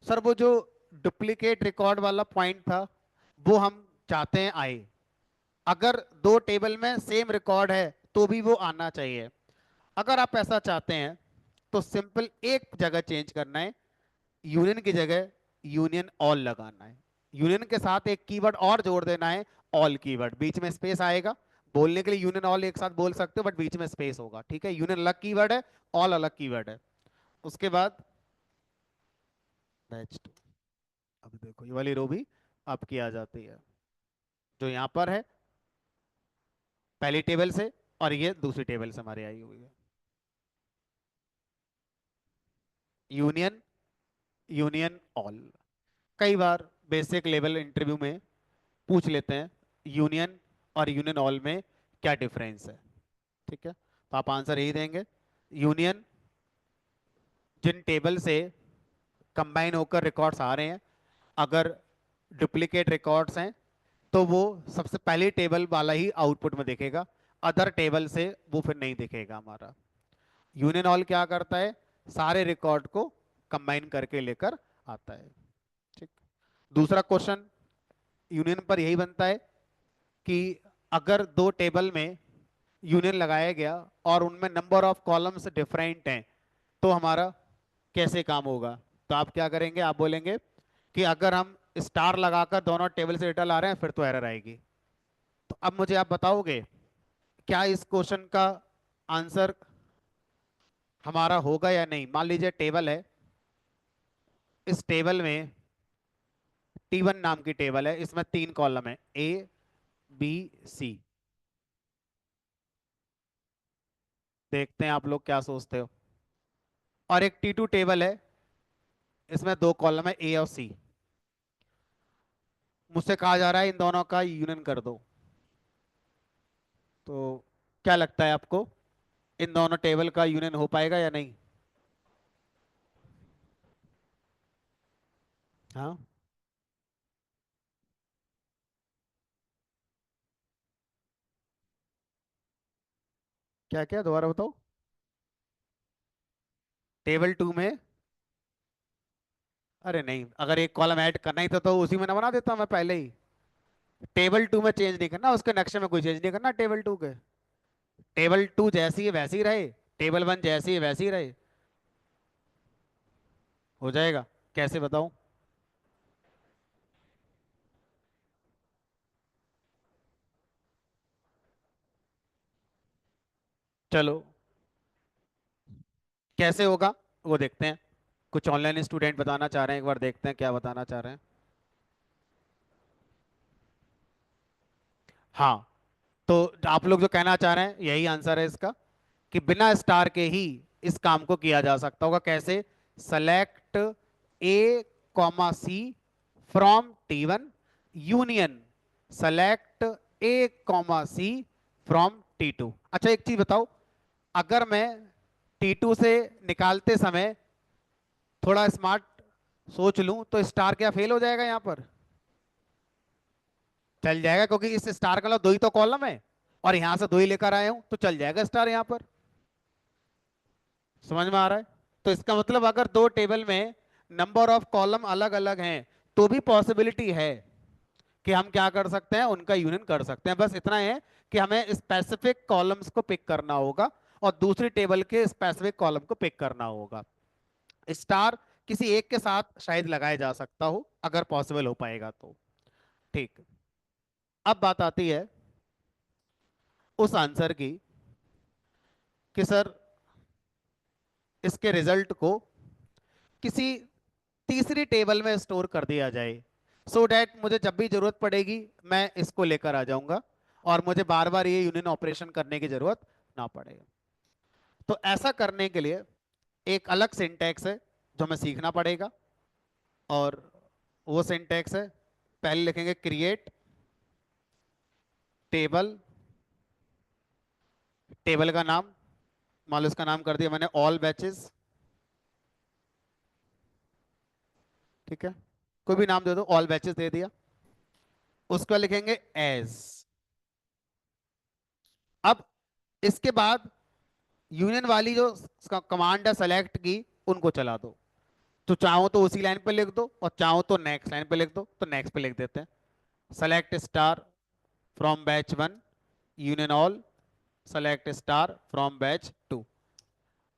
सर वो जो डुप्लीकेट रिकॉर्ड वाला पॉइंट था वो हम चाहते हैं आए। अगर दो टेबल में सेम रिकॉर्ड है तो भी वो आना चाहिए। अगर आप ऐसा चाहते हैं तो सिंपल एक जगह चेंज करना है, यूनियन की जगह यूनियन ऑल लगाना है, यूनियन के साथ एक कीवर्ड और जोड़ देना है, ऑल कीवर्ड, बीच में स्पेस आएगा। बोलने के लिए यूनियन ऑल एक साथ बोल सकते हो, बट बीच में स्पेस होगा, ठीक है। यूनियन अलग कीवर्ड है, ऑल अलग कीवर्ड है। उसके बाद बैच टू, अब देखो ये वाली रो भी आपकी आ जाती है, जो यहाँ पर है पहली टेबल से, और ये दूसरी टेबल से हमारी आई हुई है। Union, union all. कई बार बेसिक लेवल इंटरव्यू में पूछ लेते हैं यूनियन और यूनियन ऑल में क्या डिफरेंस है। ठीक है, तो आप आंसर यही देंगे। यूनियन, जिन टेबल से कंबाइन होकर रिकॉर्ड्स आ रहे हैं, अगर डुप्लीकेट रिकॉर्ड्स हैं तो वो सबसे पहले टेबल वाला ही आउटपुट में दिखेगा, अदर टेबल से वो फिर नहीं दिखेगा हमारा। यूनियन ऑल क्या करता है, सारे रिकॉर्ड को कंबाइन करके लेकर आता है। ठीक। दूसरा क्वेश्चन यूनियन पर यही बनता है कि अगर दो टेबल में यूनियन लगाया गया और उनमें नंबर ऑफ कॉलम्स डिफरेंट हैं तो हमारा कैसे काम होगा। तो आप क्या करेंगे, आप बोलेंगे कि अगर हम स्टार लगाकर दोनों टेबल से डेटा ला रहे हैं फिर तो एरर आएगी। तो अब मुझे आप बताओगे क्या इस क्वेश्चन का आंसर हमारा होगा या नहीं। मान लीजिए टेबल है, इस टेबल में T1 नाम की टेबल है, इसमें 3 कॉलम है, A B C। देखते हैं आप लोग क्या सोचते हो। और एक T2 टेबल है, इसमें 2 कॉलम है, A और C। मुझसे कहा जा रहा है इन दोनों का यूनियन कर दो। तो क्या लगता है आपको, इन दोनों टेबल का यूनियन हो पाएगा या नहीं। हाँ, क्या क्या दोबारा बताओ। टेबल 2 में, अरे नहीं, अगर एक कॉलम ऐड करना ही था तो उसी में ना बना देता मैं पहले ही। टेबल 2 में चेंज नहीं करना, उसके नक्शे में कोई चेंज नहीं करना टेबल 2 के। टेबल 2 जैसी है वैसी ही रहे, टेबल 1 जैसी है वैसी ही रहे। हो जाएगा, कैसे बताऊं। चलो, कैसे होगा वो देखते हैं। कुछ ऑनलाइन स्टूडेंट बताना चाह रहे हैं, एक बार देखते हैं क्या बताना चाह रहे हैं। हाँ, तो आप लोग जो कहना चाह रहे हैं यही आंसर है इसका, कि बिना स्टार के ही इस काम को किया जा सकता होगा। कैसे, select A, C from T1 union select A, C from T2। अच्छा एक चीज बताओ, अगर मैं T2 से निकालते समय थोड़ा स्मार्ट सोच लूं तो स्टार क्या फेल हो जाएगा यहां पर। चल जाएगा, क्योंकि इस स्टार का मतलब 2 ही तो कॉलम है और यहां से 2 ही लेकर आया हूं, तो चल जाएगा स्टार यहां पर। समझ में आ रहा है। तो इसका मतलब अगर दो टेबल में नंबर ऑफ कॉलम अलग अलग हैं तो भी पॉसिबिलिटी है कि हम क्या कर सकते हैं, उनका यूनियन कर सकते हैं। बस इतना है कि हमें स्पेसिफिक कॉलम्स को पिक करना होगा और दूसरी टेबल के स्पेसिफिक कॉलम को पिक करना होगा। स्टार किसी एक के साथ शायद लगाया जा सकता हो अगर पॉसिबल हो पाएगा तो। ठीक। अब बात आती है उस आंसर की कि सर इसके रिजल्ट को किसी तीसरी टेबल में स्टोर कर दिया जाए, सो डैट मुझे जब भी जरूरत पड़ेगी मैं इसको लेकर आ जाऊंगा और मुझे बार बार ये यूनियन ऑपरेशन करने की जरूरत ना पड़े। तो ऐसा करने के लिए एक अलग सिंटैक्स है जो हमें सीखना पड़ेगा, और वो सिंटैक्स है, पहले लिखेंगे क्रिएट टेबल, टेबल का नाम, मान लो इसका नाम कर दिया मैंने ऑल बैचेस। ठीक है, कोई भी नाम दे दो, ऑल बैचेस दे दिया। उसको लिखेंगे एज। अब इसके बाद यूनियन वाली जो कमांड है सेलेक्ट की, उनको चला दो। तो चाहो तो उसी लाइन पे लिख दो और चाहो तो नेक्स्ट लाइन पे लिख दो, तो नेक्स्ट पे लिख देते हैं select star from batch 1 union all select star from batch 2।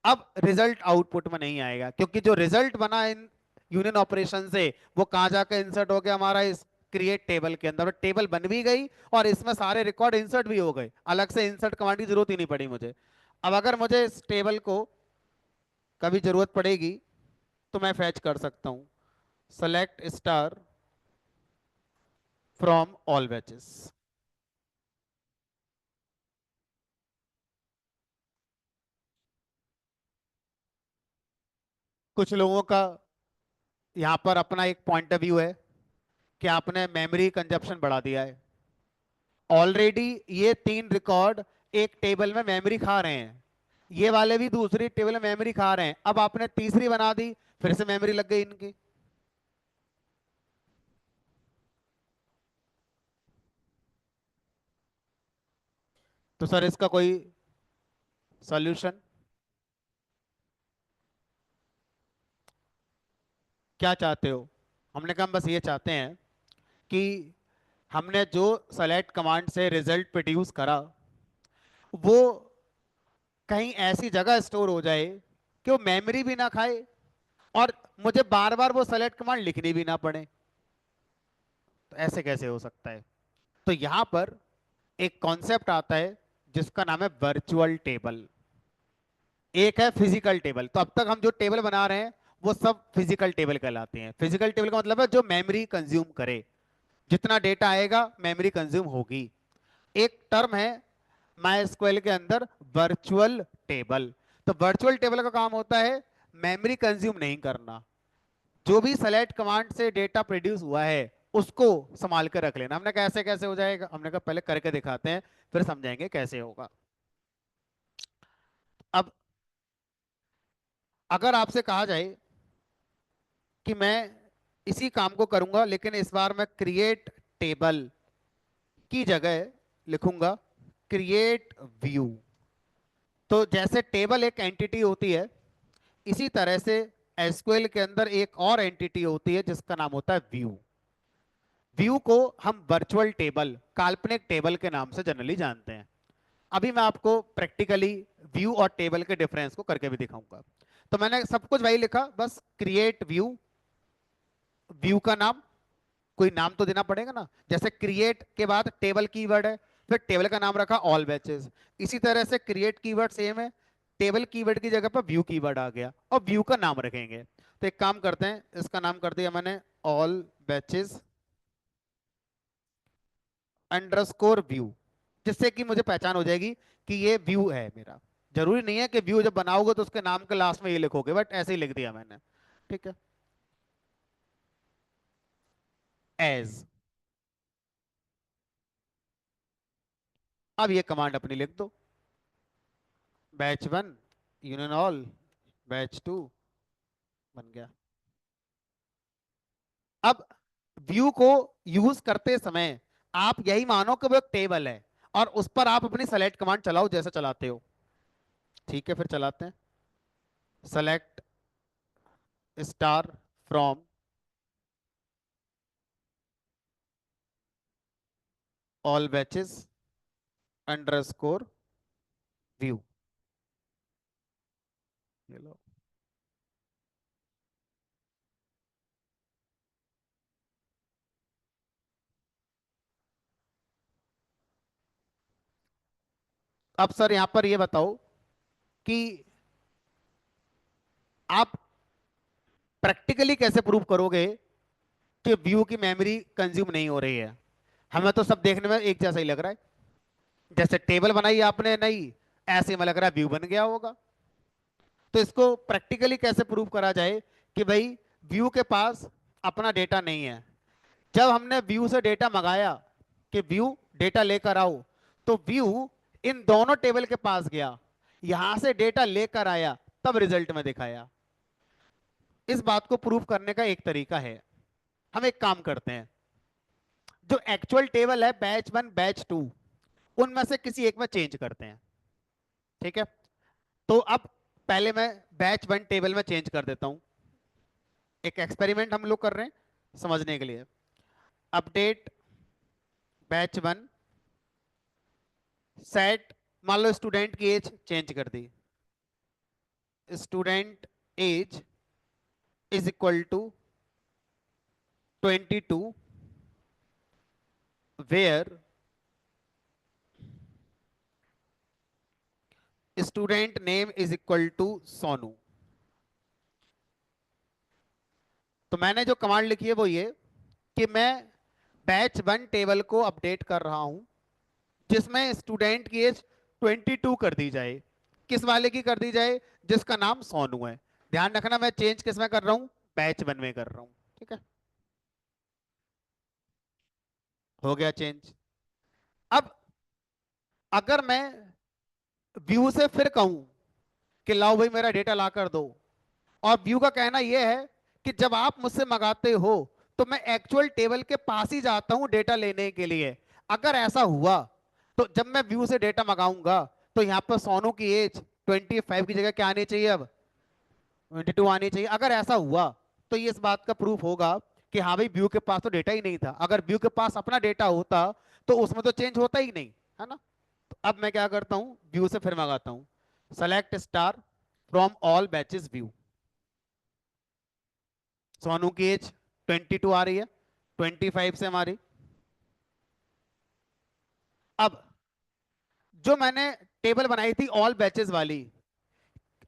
अब रिजल्ट आउटपुट में नहीं आएगा क्योंकि जो रिजल्ट बना इन यूनियन ऑपरेशन से वो कहाँ जाकर इंसर्ट हो गया, हमारा इस क्रिएट टेबल के अंदर। टेबल बन भी गई और इसमें सारे रिकॉर्ड इंसर्ट भी हो गए, अलग से इंसर्ट कमांड की जरूरत ही नहीं पड़ी मुझे। अब अगर मुझे इस टेबल को कभी जरूरत पड़ेगी तो मैं फैच कर सकता हूं select star from all batches. कुछ लोगों का यहाँ पर अपना एक पॉइंट ऑफ व्यू है कि आपने मेमोरी कंजप्शन बढ़ा दिया है। ऑलरेडी ये 3 रिकॉर्ड एक टेबल में मेमोरी खा रहे हैं, ये वाले भी दूसरी टेबल में मेमोरी खा रहे हैं, अब आपने तीसरी बना दी, फिर से मेमोरी लग गई इनकी। तो सर इसका कोई सॉल्यूशन? क्या चाहते हो? हमने कहा हम बस ये चाहते हैं कि हमने जो सेलेक्ट कमांड से रिजल्ट प्रोड्यूस करा वो कहीं ऐसी जगह स्टोर हो जाए कि वो मेमोरी भी ना खाए और मुझे बार बार वो सेलेक्ट कमांड लिखनी भी ना पड़े। तो ऐसे कैसे हो सकता है? तो यहां पर एक कॉन्सेप्ट आता है जिसका नाम है वर्चुअल टेबल। एक है फिजिकल टेबल। तो अब तक हम जो टेबल बना रहे हैं वो सब फिजिकल टेबल कहलाते हैं। फिजिकल टेबल का मतलब है जो मेमोरी कंज्यूम करे, जितना डेटा आएगा मेमोरी कंज्यूम होगी। एक टर्म है माई एसक्यूएल के अंदर वर्चुअल टेबल। तो वर्चुअल टेबल का काम होता है मेमोरी कंज्यूम नहीं करना, जो भी सेलेक्ट कमांड से डेटा प्रोड्यूस हुआ है उसको संभाल कर रख लेना। हमने कहा ऐसे कैसे हो जाएगा, हमने कहा पहले करके दिखाते हैं फिर समझाएंगे कैसे होगा। अब अगर आपसे कहा जाए कि मैं इसी काम को करूंगा लेकिन इस बार मैं क्रिएट टेबल की जगह लिखूंगा क्रिएट व्यू। तो जैसे टेबल एक एंटिटी होती है, इसी तरह से एसक्यूएल के अंदर एक और एंटिटी होती है जिसका नाम होता है व्यू। व्यू को हम वर्चुअल टेबल, काल्पनिक टेबल के नाम से जनरली जानते हैं। अभी मैं आपको प्रैक्टिकली व्यू और टेबल के डिफरेंस को करके भी दिखाऊंगा। तो मैंने सब कुछ वही लिखा, बस क्रिएट व्यू। व्यू का नाम, कोई नाम तो देना पड़ेगा ना, जैसे क्रिएट के बाद टेबल कीवर्ड है, फिर टेबल का नाम रखा ऑल बैचेस। इसी तरह से क्रिएट कीवर्ड सेम है, टेबल कीवर्ड की जगह पर व्यू कीवर्ड आ गया और व्यू का नाम रखेंगे। तो एक काम करते हैं, इसका नाम कर दिया मैंने ऑल बैचेस अंडरस्कोर व्यू, जिससे कि मुझे पहचान हो जाएगी कि ये व्यू है मेरा। जरूरी नहीं है कि व्यू जब बनाओगे तो उसके नाम के लास्ट में ये लिखोगे, बट ऐसे ही लिख दिया मैंने। ठीक है। एज, अब ये कमांड अपनी लिख दो, batch one union all batch two, बन गया। अब व्यू को यूज करते समय आप यही मानो कि वो एक टेबल है और उस पर आप अपनी सेलेक्ट कमांड चलाओ जैसे चलाते हो। ठीक है, फिर चलाते हैं। Select star from all batches underscore view. ये लो। अब सर यहां पर ये बताओ कि आप प्रैक्टिकली कैसे प्रूव करोगे कि व्यू की मेमोरी कंज्यूम नहीं हो रही है? हमें तो सब देखने में एक जैसा ही लग रहा है, जैसे टेबल बनाई आपने नई, ऐसे में लग रहा है व्यू बन गया होगा। तो इसको प्रैक्टिकली कैसे प्रूव करा जाए कि भाई व्यू के पास अपना डेटा नहीं है? जब हमने व्यू से डेटा मंगाया कि व्यू डेटा लेकर आओ, तो व्यू इन दोनों टेबल के पास गया, यहां से डेटा लेकर आया, तब रिजल्ट में दिखाया। इस बात को प्रूव करने का एक तरीका है, हम एक काम करते हैं, जो एक्चुअल टेबल है बैच वन बैच टू, उनमें से किसी एक में चेंज करते हैं। ठीक है। तो अब पहले मैं बैच वन टेबल में चेंज कर देता हूं। एक एक्सपेरिमेंट हम लोग कर रहे हैं समझने के लिए। अपडेट बैच वन, सेट, मान लो स्टूडेंट की एज चेंज कर दी, student age is equal to 22, where student name is equal to Sonu. तो मैंने जो कमांड लिखी है वो ये कि मैं बैच वन टेबल को अपडेट कर रहा हूं जिसमें स्टूडेंट की एज 22 कर दी जाए। किस वाले की कर दी जाए? जिसका नाम सोनू है। ध्यान रखना मैं चेंज किस में कर रहा हूं, बैच वन में कर रहा हूं। ठीक है। हो गया चेंज। अब अगर मैं व्यू से फिर कहूं कि लाओ भाई मेरा डेटा ला कर दो, और व्यू का कहना यह है कि जब आप मुझसे मंगाते हो तो मैं एक्चुअल टेबल के पास ही जाता हूं डेटा लेने के लिए, अगर ऐसा हुआ तो जब मैं व्यू से डेटा मंगाऊंगा तो यहाँ पर सोनू की एज 25 की जगह क्या आनी चाहिए, अब 22 आनी चाहिए। अगर ऐसा हुआ तो ये इस बात का प्रूफ होगा कि हाँ भाई व्यू के पास तो डेटा ही नहीं था। अगर व्यू के पास अपना डेटा होता तो उसमें तो चेंज होता ही नहीं, है ना। तो अब मैं क्या करता हूँ, व्यू से फिर मंगाता हूँ, select star from all batches view. Sonu की एज 22 आ रही है, 25 से हमारी। अब जो मैंने टेबल बनाई थी ऑल बैचेस वाली,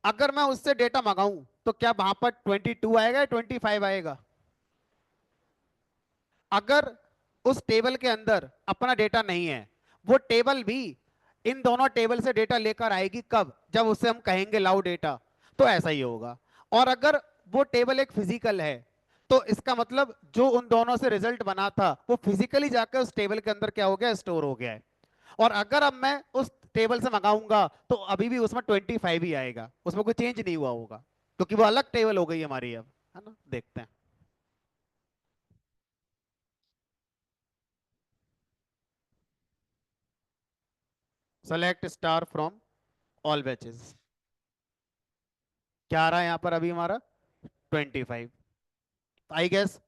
अगर मैं उससे डेटा मंगाऊं तो क्या वहां पर 22 आएगा या 25 आएगा? अगर उस टेबल के अंदर अपना डेटा नहीं है, वो टेबल भी इन दोनों टेबल से डेटा लेकर आएगी, कब? जब उससे हम कहेंगे लाओ डेटा, तो ऐसा ही होगा। और अगर वो टेबल एक फिजिकल है तो इसका मतलब जो उन दोनों से रिजल्ट बना था वो फिजिकली जाकर उस टेबल के अंदर क्या हो गया, स्टोर हो गया है। और अगर अब मैं उस टेबल से मंगाऊंगा तो अभी भी उसमें 25 ही आएगा, उसमें कोई चेंज नहीं हुआ होगा, क्योंकि वो अलग टेबल हो गई हमारी अब, है ना। देखते हैं। Select star from all batches, क्या आ रहा है यहाँ पर अभी हमारा 25। आई गेस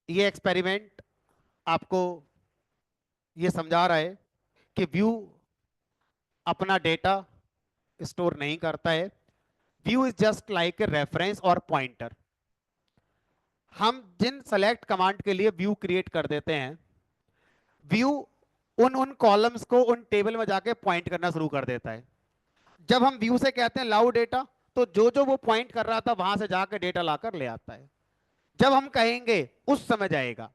ये एक्सपेरिमेंट आपको ये समझा रहा है कि व्यू अपना डेटा स्टोर नहीं करता है। View is just like a reference और पॉइंटर। हम जिन सेलेक्ट कमांड के लिए व्यू क्रिएट कर देते हैं, व्यू उन उन कॉलम्स को उन टेबल में जाके पॉइंट करना शुरू कर देता है। जब हम व्यू से कहते हैं लाओ डेटा, तो जो जो वो पॉइंट कर रहा था वहां से जाकर डेटा लाकर ले आता है। जब हम कहेंगे उस समय जाएगा,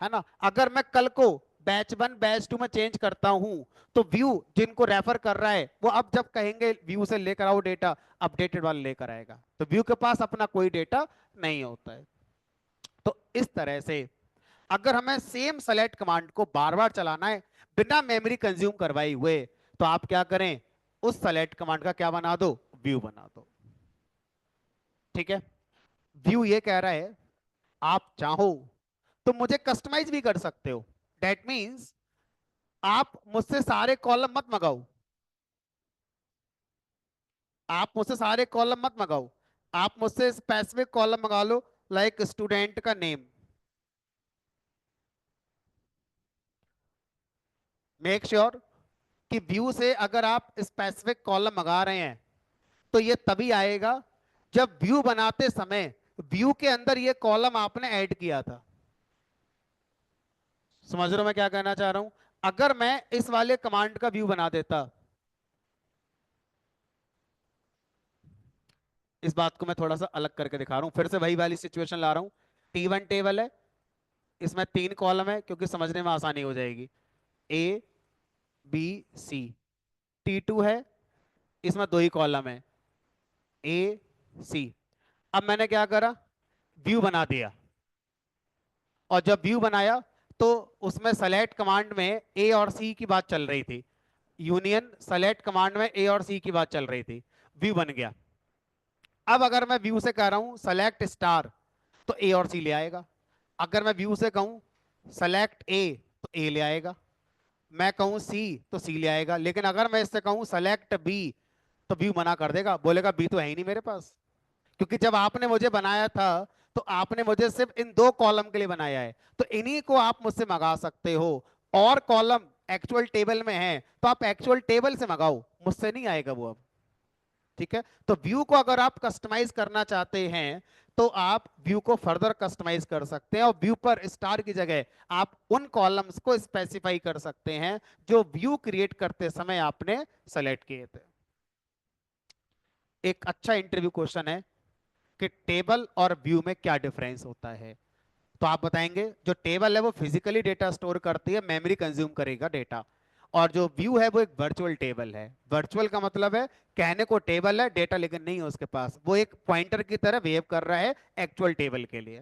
है ना। अगर मैं कल को बैच 1 बैच 2 में चेंज करता हूं तो व्यू जिनको रेफर कर रहा है वो अब जब कहेंगे व्यू से लेकर आओ डेटा, अपडेटेड वाला लेकर आएगा। तो व्यू के पास अपना कोई डेटा नहीं होता है। तो इस तरह से अगर हमें सेम सेलेक्ट कमांड को बार बार चलाना है बिना मेमोरी कंज्यूम करवाए हुए, तो आप क्या करें, उस सेलेक्ट कमांड का क्या बना दो, व्यू बना दो। ठीक है। व्यू ये कह रहा है आप चाहो तो मुझे कस्टमाइज भी कर सकते हो। दैट मीन्स आप मुझसे सारे कॉलम मत मंगाओ, आप मुझसे सारे कॉलम मत मंगाओ, आप मुझसे स्पेसिफिक कॉलम मंगा लो, लाइक स्टूडेंट का नेम। मेक श्योर कि व्यू से अगर आप स्पेसिफिक कॉलम मंगा रहे हैं तो ये तभी आएगा जब व्यू बनाते समय व्यू के अंदर ये कॉलम आपने ऐड किया था। समझ रहे हो मैं क्या कहना चाह रहा हूं? अगर मैं इस वाले कमांड का व्यू बना देता, इस बात को मैं थोड़ा सा अलग करके दिखा रहा हूं, फिर से वही वाली सिचुएशन ला रहा हूं। T1 टेबल है, इसमें 3 कॉलम है क्योंकि समझने में आसानी हो जाएगी, A B C। T2 है, इसमें 2 ही कॉलम है, A C। अब मैंने क्या करा, व्यू बना दिया, और जब व्यू बनाया तो उसमें सेलेक्ट कमांड में ए और सी की बात चल रही थी, यूनियन सेलेक्ट कमांड में ए और सी की बात चल रही थी, व्यू बन गया। अब अगर मैं व्यू से कह रहा हूं सेलेक्ट स्टार, तो ए और सी ले आएगा। अगर मैं व्यू से कहूं सेलेक्ट ए, तो ए ले आएगा। मैं कहूं सी तो सी ले आएगा। लेकिन अगर मैं इससे कहूं सेलेक्ट बी, तो व्यू मना कर देगा, बोलेगा बी तो है ही नहीं मेरे पास। क्योंकि जब आपने मुझे बनाया था तो आपने मुझे सिर्फ इन 2 कॉलम के लिए बनाया है, तो इन्हीं को आप मुझसे मंगा सकते हो। और कॉलम एक्चुअल टेबल में है तो आप एक्चुअल टेबल से मंगाओ, मुझसे नहीं आएगा वो अब। ठीक है। तो व्यू को अगर आप कस्टमाइज करना चाहते हैं तो आप व्यू को फर्दर कस्टमाइज कर सकते हैं, और व्यू पर स्टार की जगह आप उन कॉलम्स को स्पेसिफाई कर सकते हैं जो व्यू क्रिएट करते समय आपने सेलेक्ट किए थे। एक अच्छा इंटरव्यू क्वेश्चन है कि टेबल और व्यू में क्या डिफरेंस होता है। तो आप बताएंगे जो टेबल है वो फिजिकली डेटा स्टोर करती है, मेमोरी कंज्यूम करेगा डेटा, और जो व्यू है वो एक वर्चुअल टेबल है। वर्चुअल का मतलब है कहने को टेबल है, डेटा लेकिन नहीं है उसके पास, वो एक पॉइंटर की तरह वेव कर रहा है एक्चुअल टेबल के लिए।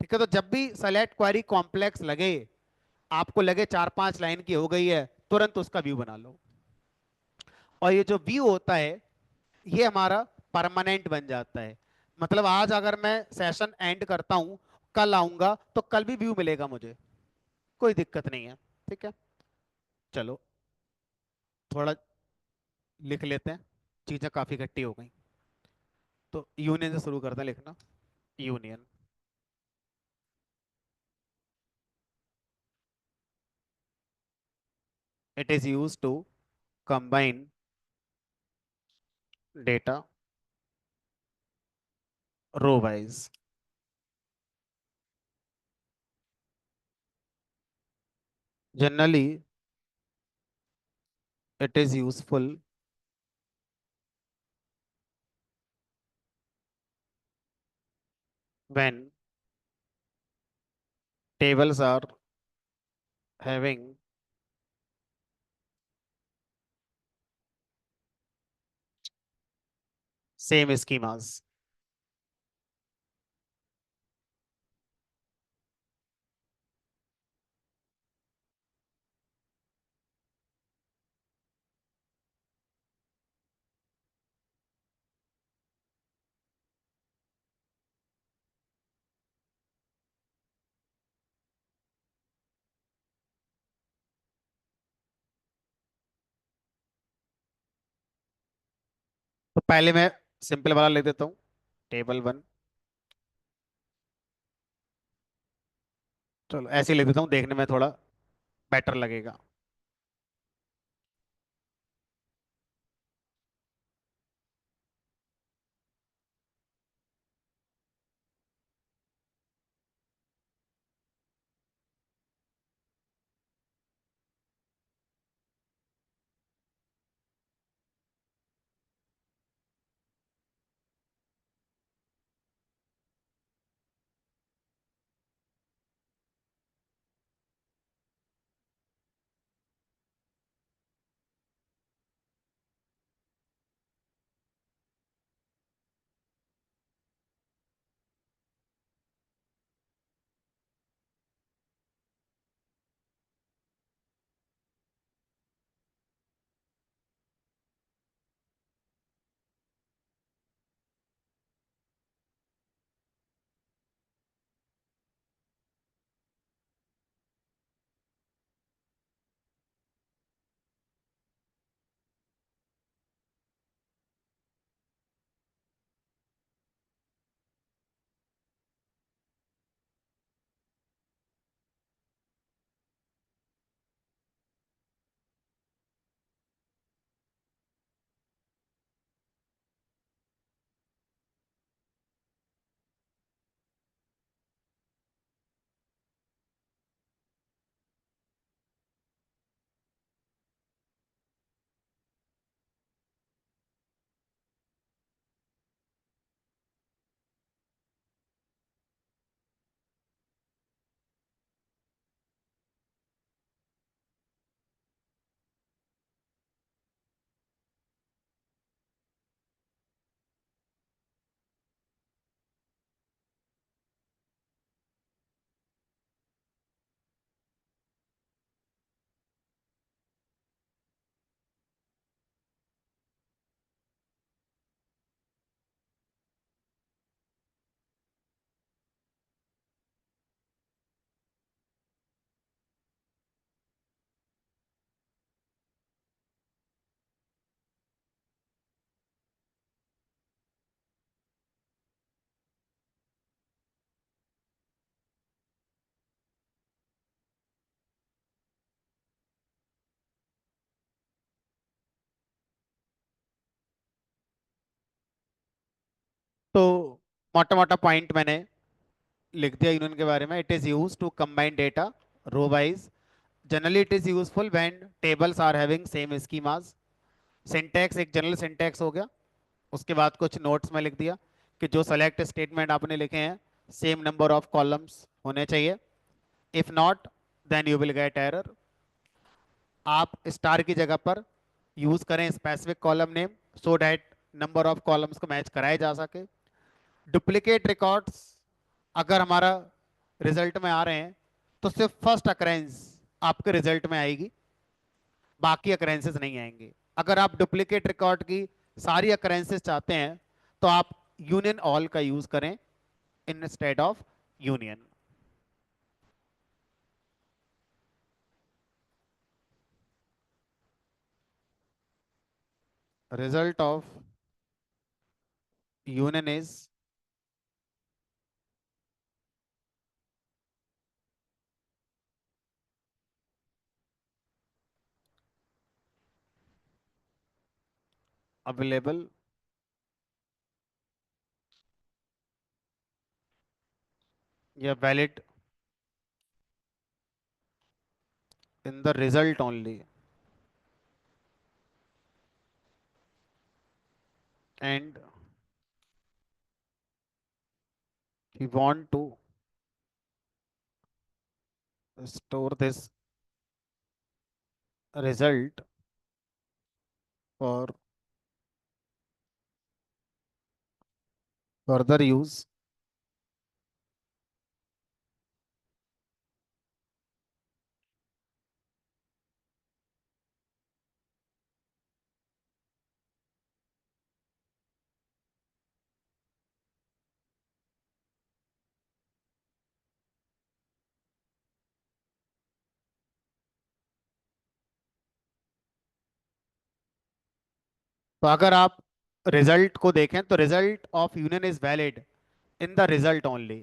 ठीक है। तो जब भी सेलेक्ट क्वेरी कॉम्प्लेक्स लगे आपको लगे 4-5 लाइन की हो गई है, तुरंत उसका व्यू बना लो। और ये जो व्यू होता है, ये हमारा परमानेंट बन जाता है। मतलब आज अगर मैं सेशन एंड करता हूं, कल आऊंगा तो कल भी व्यू मिलेगा मुझे, कोई दिक्कत नहीं है। ठीक है, चलो थोड़ा लिख लेते हैं, चीजें काफी इकट्ठी हो गई। तो यूनियन से शुरू करते हैं लिखना। Union, it is use to combine data row wise. Generally it is useful when tables are having same schemas। तो पहले मैं सिंपल वाला लिख देता हूँ, टेबल 1। चलो ऐसे ही लिख देता हूँ, देखने में थोड़ा बेटर लगेगा। तो मोटा मोटा पॉइंट मैंने लिख दिया यूनियन के बारे में। It is use to combine data row wise. Generally it is useful when tables are having same schemas. Syntax एक जनरल सिंटैक्स हो गया। उसके बाद कुछ नोट्स में लिख दिया कि जो सेलेक्ट स्टेटमेंट आपने लिखे हैं, सेम नंबर ऑफ कॉलम्स होने चाहिए। If not, then you will get error. आप स्टार की जगह पर यूज करें specific column name, so that number of columns को मैच कराए जा सके। डुप्लीकेट रिकॉर्ड्स अगर हमारा रिजल्ट में आ रहे हैं, तो सिर्फ फर्स्ट अकरेंस आपके रिजल्ट में आएगी, बाकी अकरेंसेस नहीं आएंगे। अगर आप डुप्लीकेट रिकॉर्ड की सारी अकरेंसेस चाहते हैं तो आप यूनियन ऑल का यूज करें instead of union. Result of union is available या valid in the result only and we want to store this result for further use तो अगर आप रिजल्ट को देखें तो result of union is valid in the result only.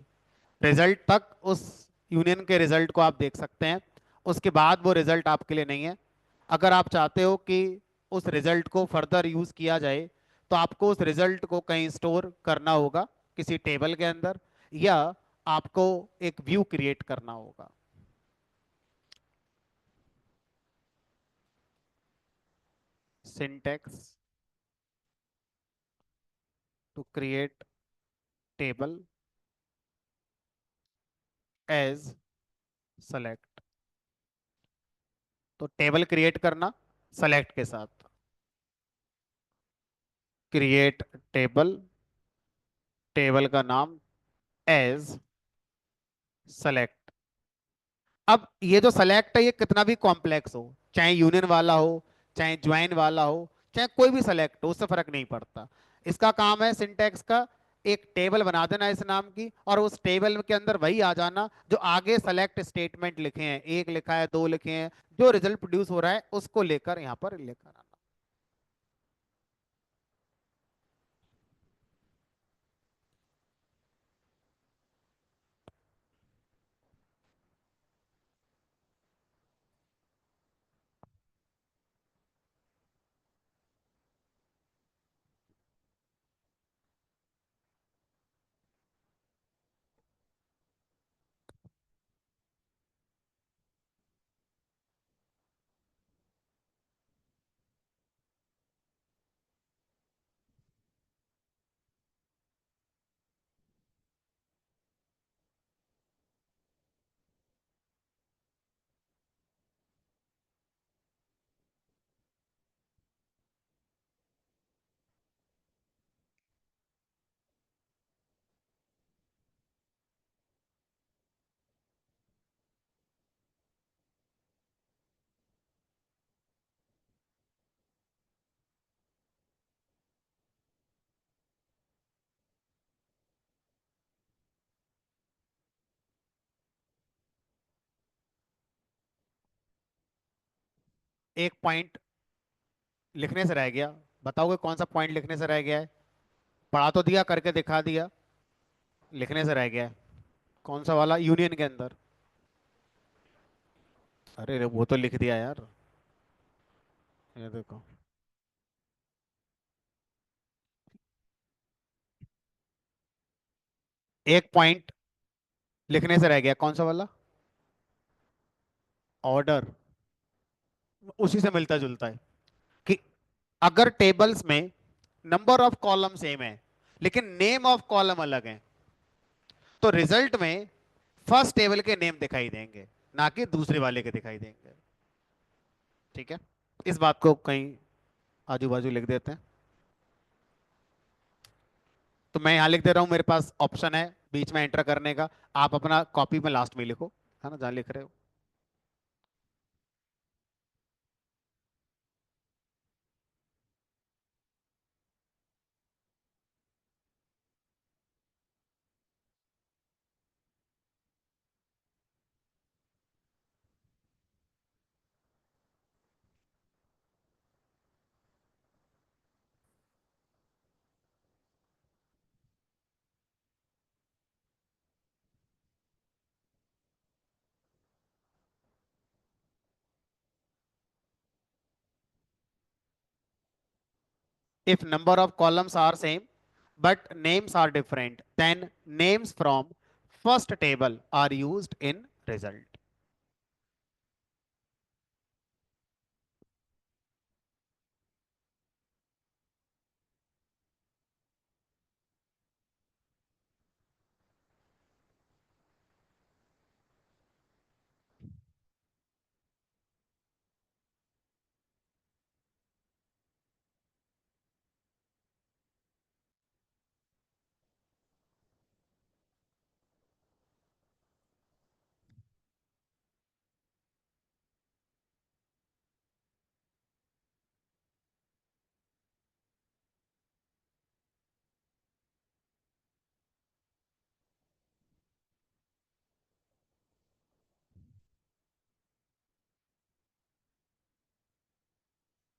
Result तक उस union के रिजल्ट को आप देख सकते हैं, उसके बाद वो रिजल्ट आपके लिए नहीं है। अगर आप चाहते हो कि उस रिजल्ट को फर्दर यूज किया जाए तो आपको उस रिजल्ट को कहीं स्टोर करना होगा, किसी टेबल के अंदर, या आपको एक व्यू क्रिएट करना होगा। Syntax to create table as select. तो टेबल क्रिएट करना सेलेक्ट के साथ, क्रिएट टेबल, टेबल का नाम एज सेलेक्ट। अब ये जो सेलेक्ट है ये कितना भी कॉम्प्लेक्स हो, चाहे यूनियन वाला हो, चाहे ज्वाइन वाला हो, चाहे कोई भी सेलेक्ट हो, उससे फर्क नहीं पड़ता। इसका काम है सिंटैक्स का एक टेबल बना देना इस नाम की, और उस टेबल के अंदर वही आ जाना जो आगे सेलेक्ट स्टेटमेंट लिखे हैं, एक लिखा है, दो लिखे हैं, जो रिजल्ट प्रोड्यूस हो रहा है उसको लेकर यहाँ पर लेकर आना। एक पॉइंट लिखने से रह गया, बताओगे कौन सा पॉइंट लिखने से रह गया है? पढ़ा तो दिया, करके दिखा दिया, लिखने से रह गया है। कौन सा वाला? यूनियन के अंदर। अरे रे, वो तो लिख दिया यार। ये देखो, एक पॉइंट लिखने से रह गया, कौन सा वाला? ऑर्डर। उसी से मिलता जुलता है कि अगर टेबल्स में नंबर ऑफ कॉलम सेम है लेकिन नेम ऑफ कॉलम अलग है, तो रिजल्ट में फर्स्ट टेबल के नेम दिखाई देंगे, ना कि दूसरे वाले के दिखाई देंगे। ठीक है, इस बात को कहीं आजू बाजू लिख देते हैं। तो मैं यहां लिख दे रहा हूं, मेरे पास ऑप्शन है बीच में एंटर करने का, आप अपना कॉपी में लास्ट में लिखो, है ना, जहां लिख रहे हो। If number of columns are same but names are different, then names from first table are used in result.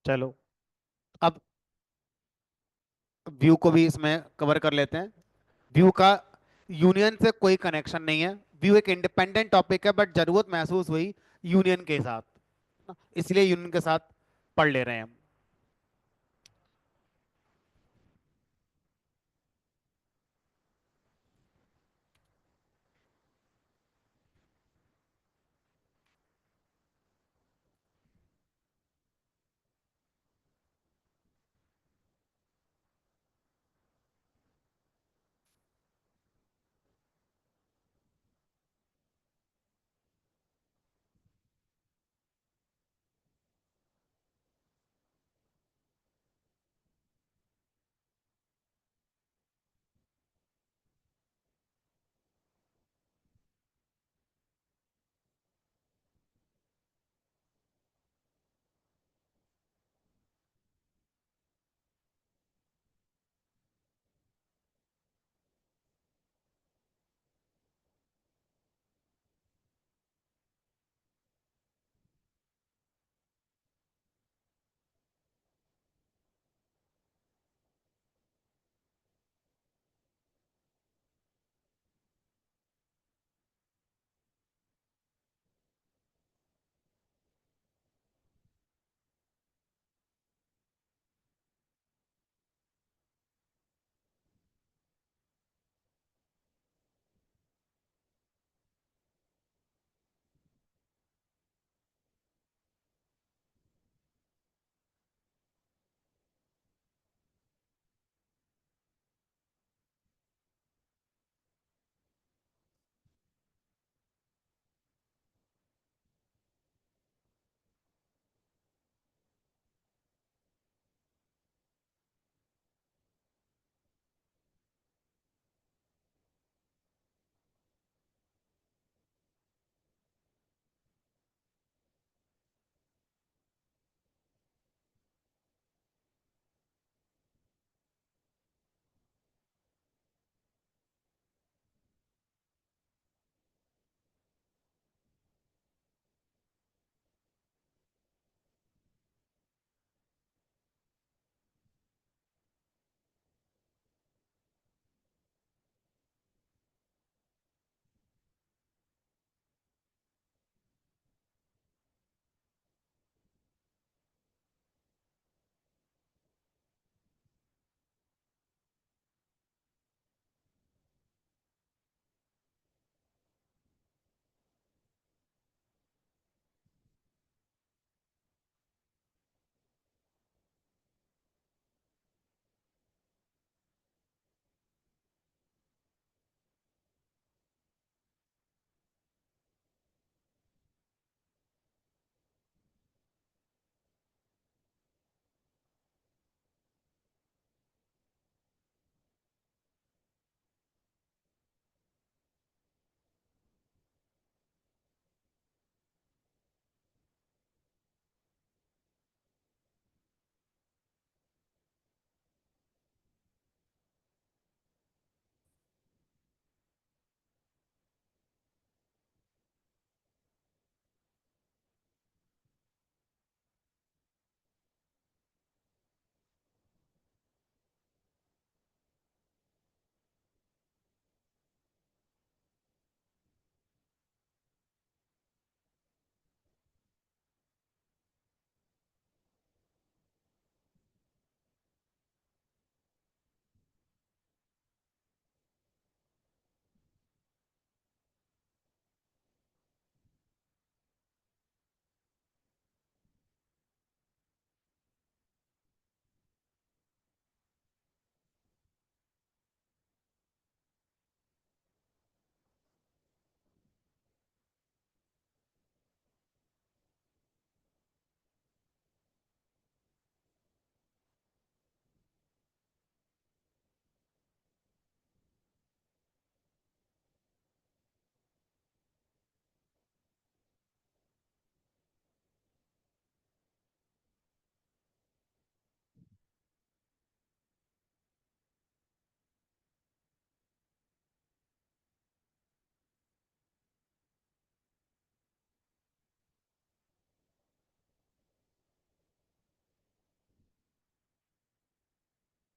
चलो, अब व्यू को भी इसमें कवर कर लेते हैं। व्यू का यूनियन से कोई कनेक्शन नहीं है। व्यू एक इंडिपेंडेंट टॉपिक है, बट जरूरत महसूस हुई यूनियन के साथ, इसलिए यूनियन के साथ पढ़ ले रहे हैं हम।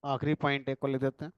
आखिरी पॉइंट एक को लिख देते हैं।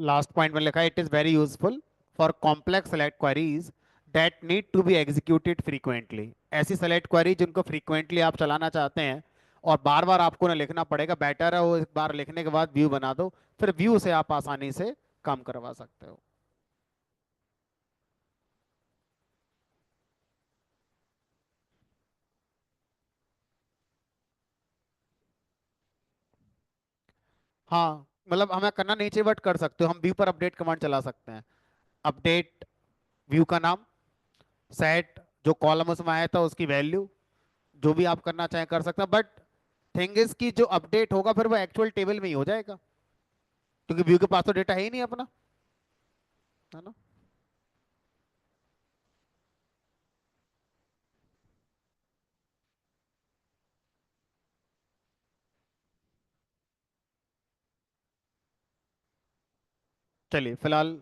लास्ट पॉइंट में लिखा है, it is very useful for complex select queries that need to be executed frequently. ऐसी सेलेक्ट क्वेरी जिनको फ्रीक्वेंटली आप चलाना चाहते हैं और बार बार आपको ना लिखना पड़ेगा, बेटर है वो एक बार लिखने के बाद व्यू बना दो, फिर व्यू से आप आसानी से काम करवा सकते हो। हाँ, मतलब हमें करना नहीं चाहिए बट कर सकते हो, हम व्यू पर अपडेट कमांड चला सकते हैं। अपडेट व्यू का नाम, सेट जो कॉलम उसमें आया था उसकी वैल्यू, जो भी आप करना चाहें कर सकते हैं, बट थिंग इज कि जो अपडेट होगा फिर वो एक्चुअल टेबल में ही हो जाएगा, क्योंकि व्यू के पास तो डेटा है ही नहीं अपना, है ना। चलिए फिलहाल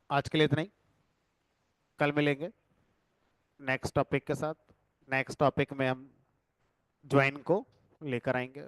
आज के लिए इतना ही, कल मिलेंगे नेक्स्ट टॉपिक के साथ। नेक्स्ट टॉपिक में हम ज्वाइन को लेकर आएंगे।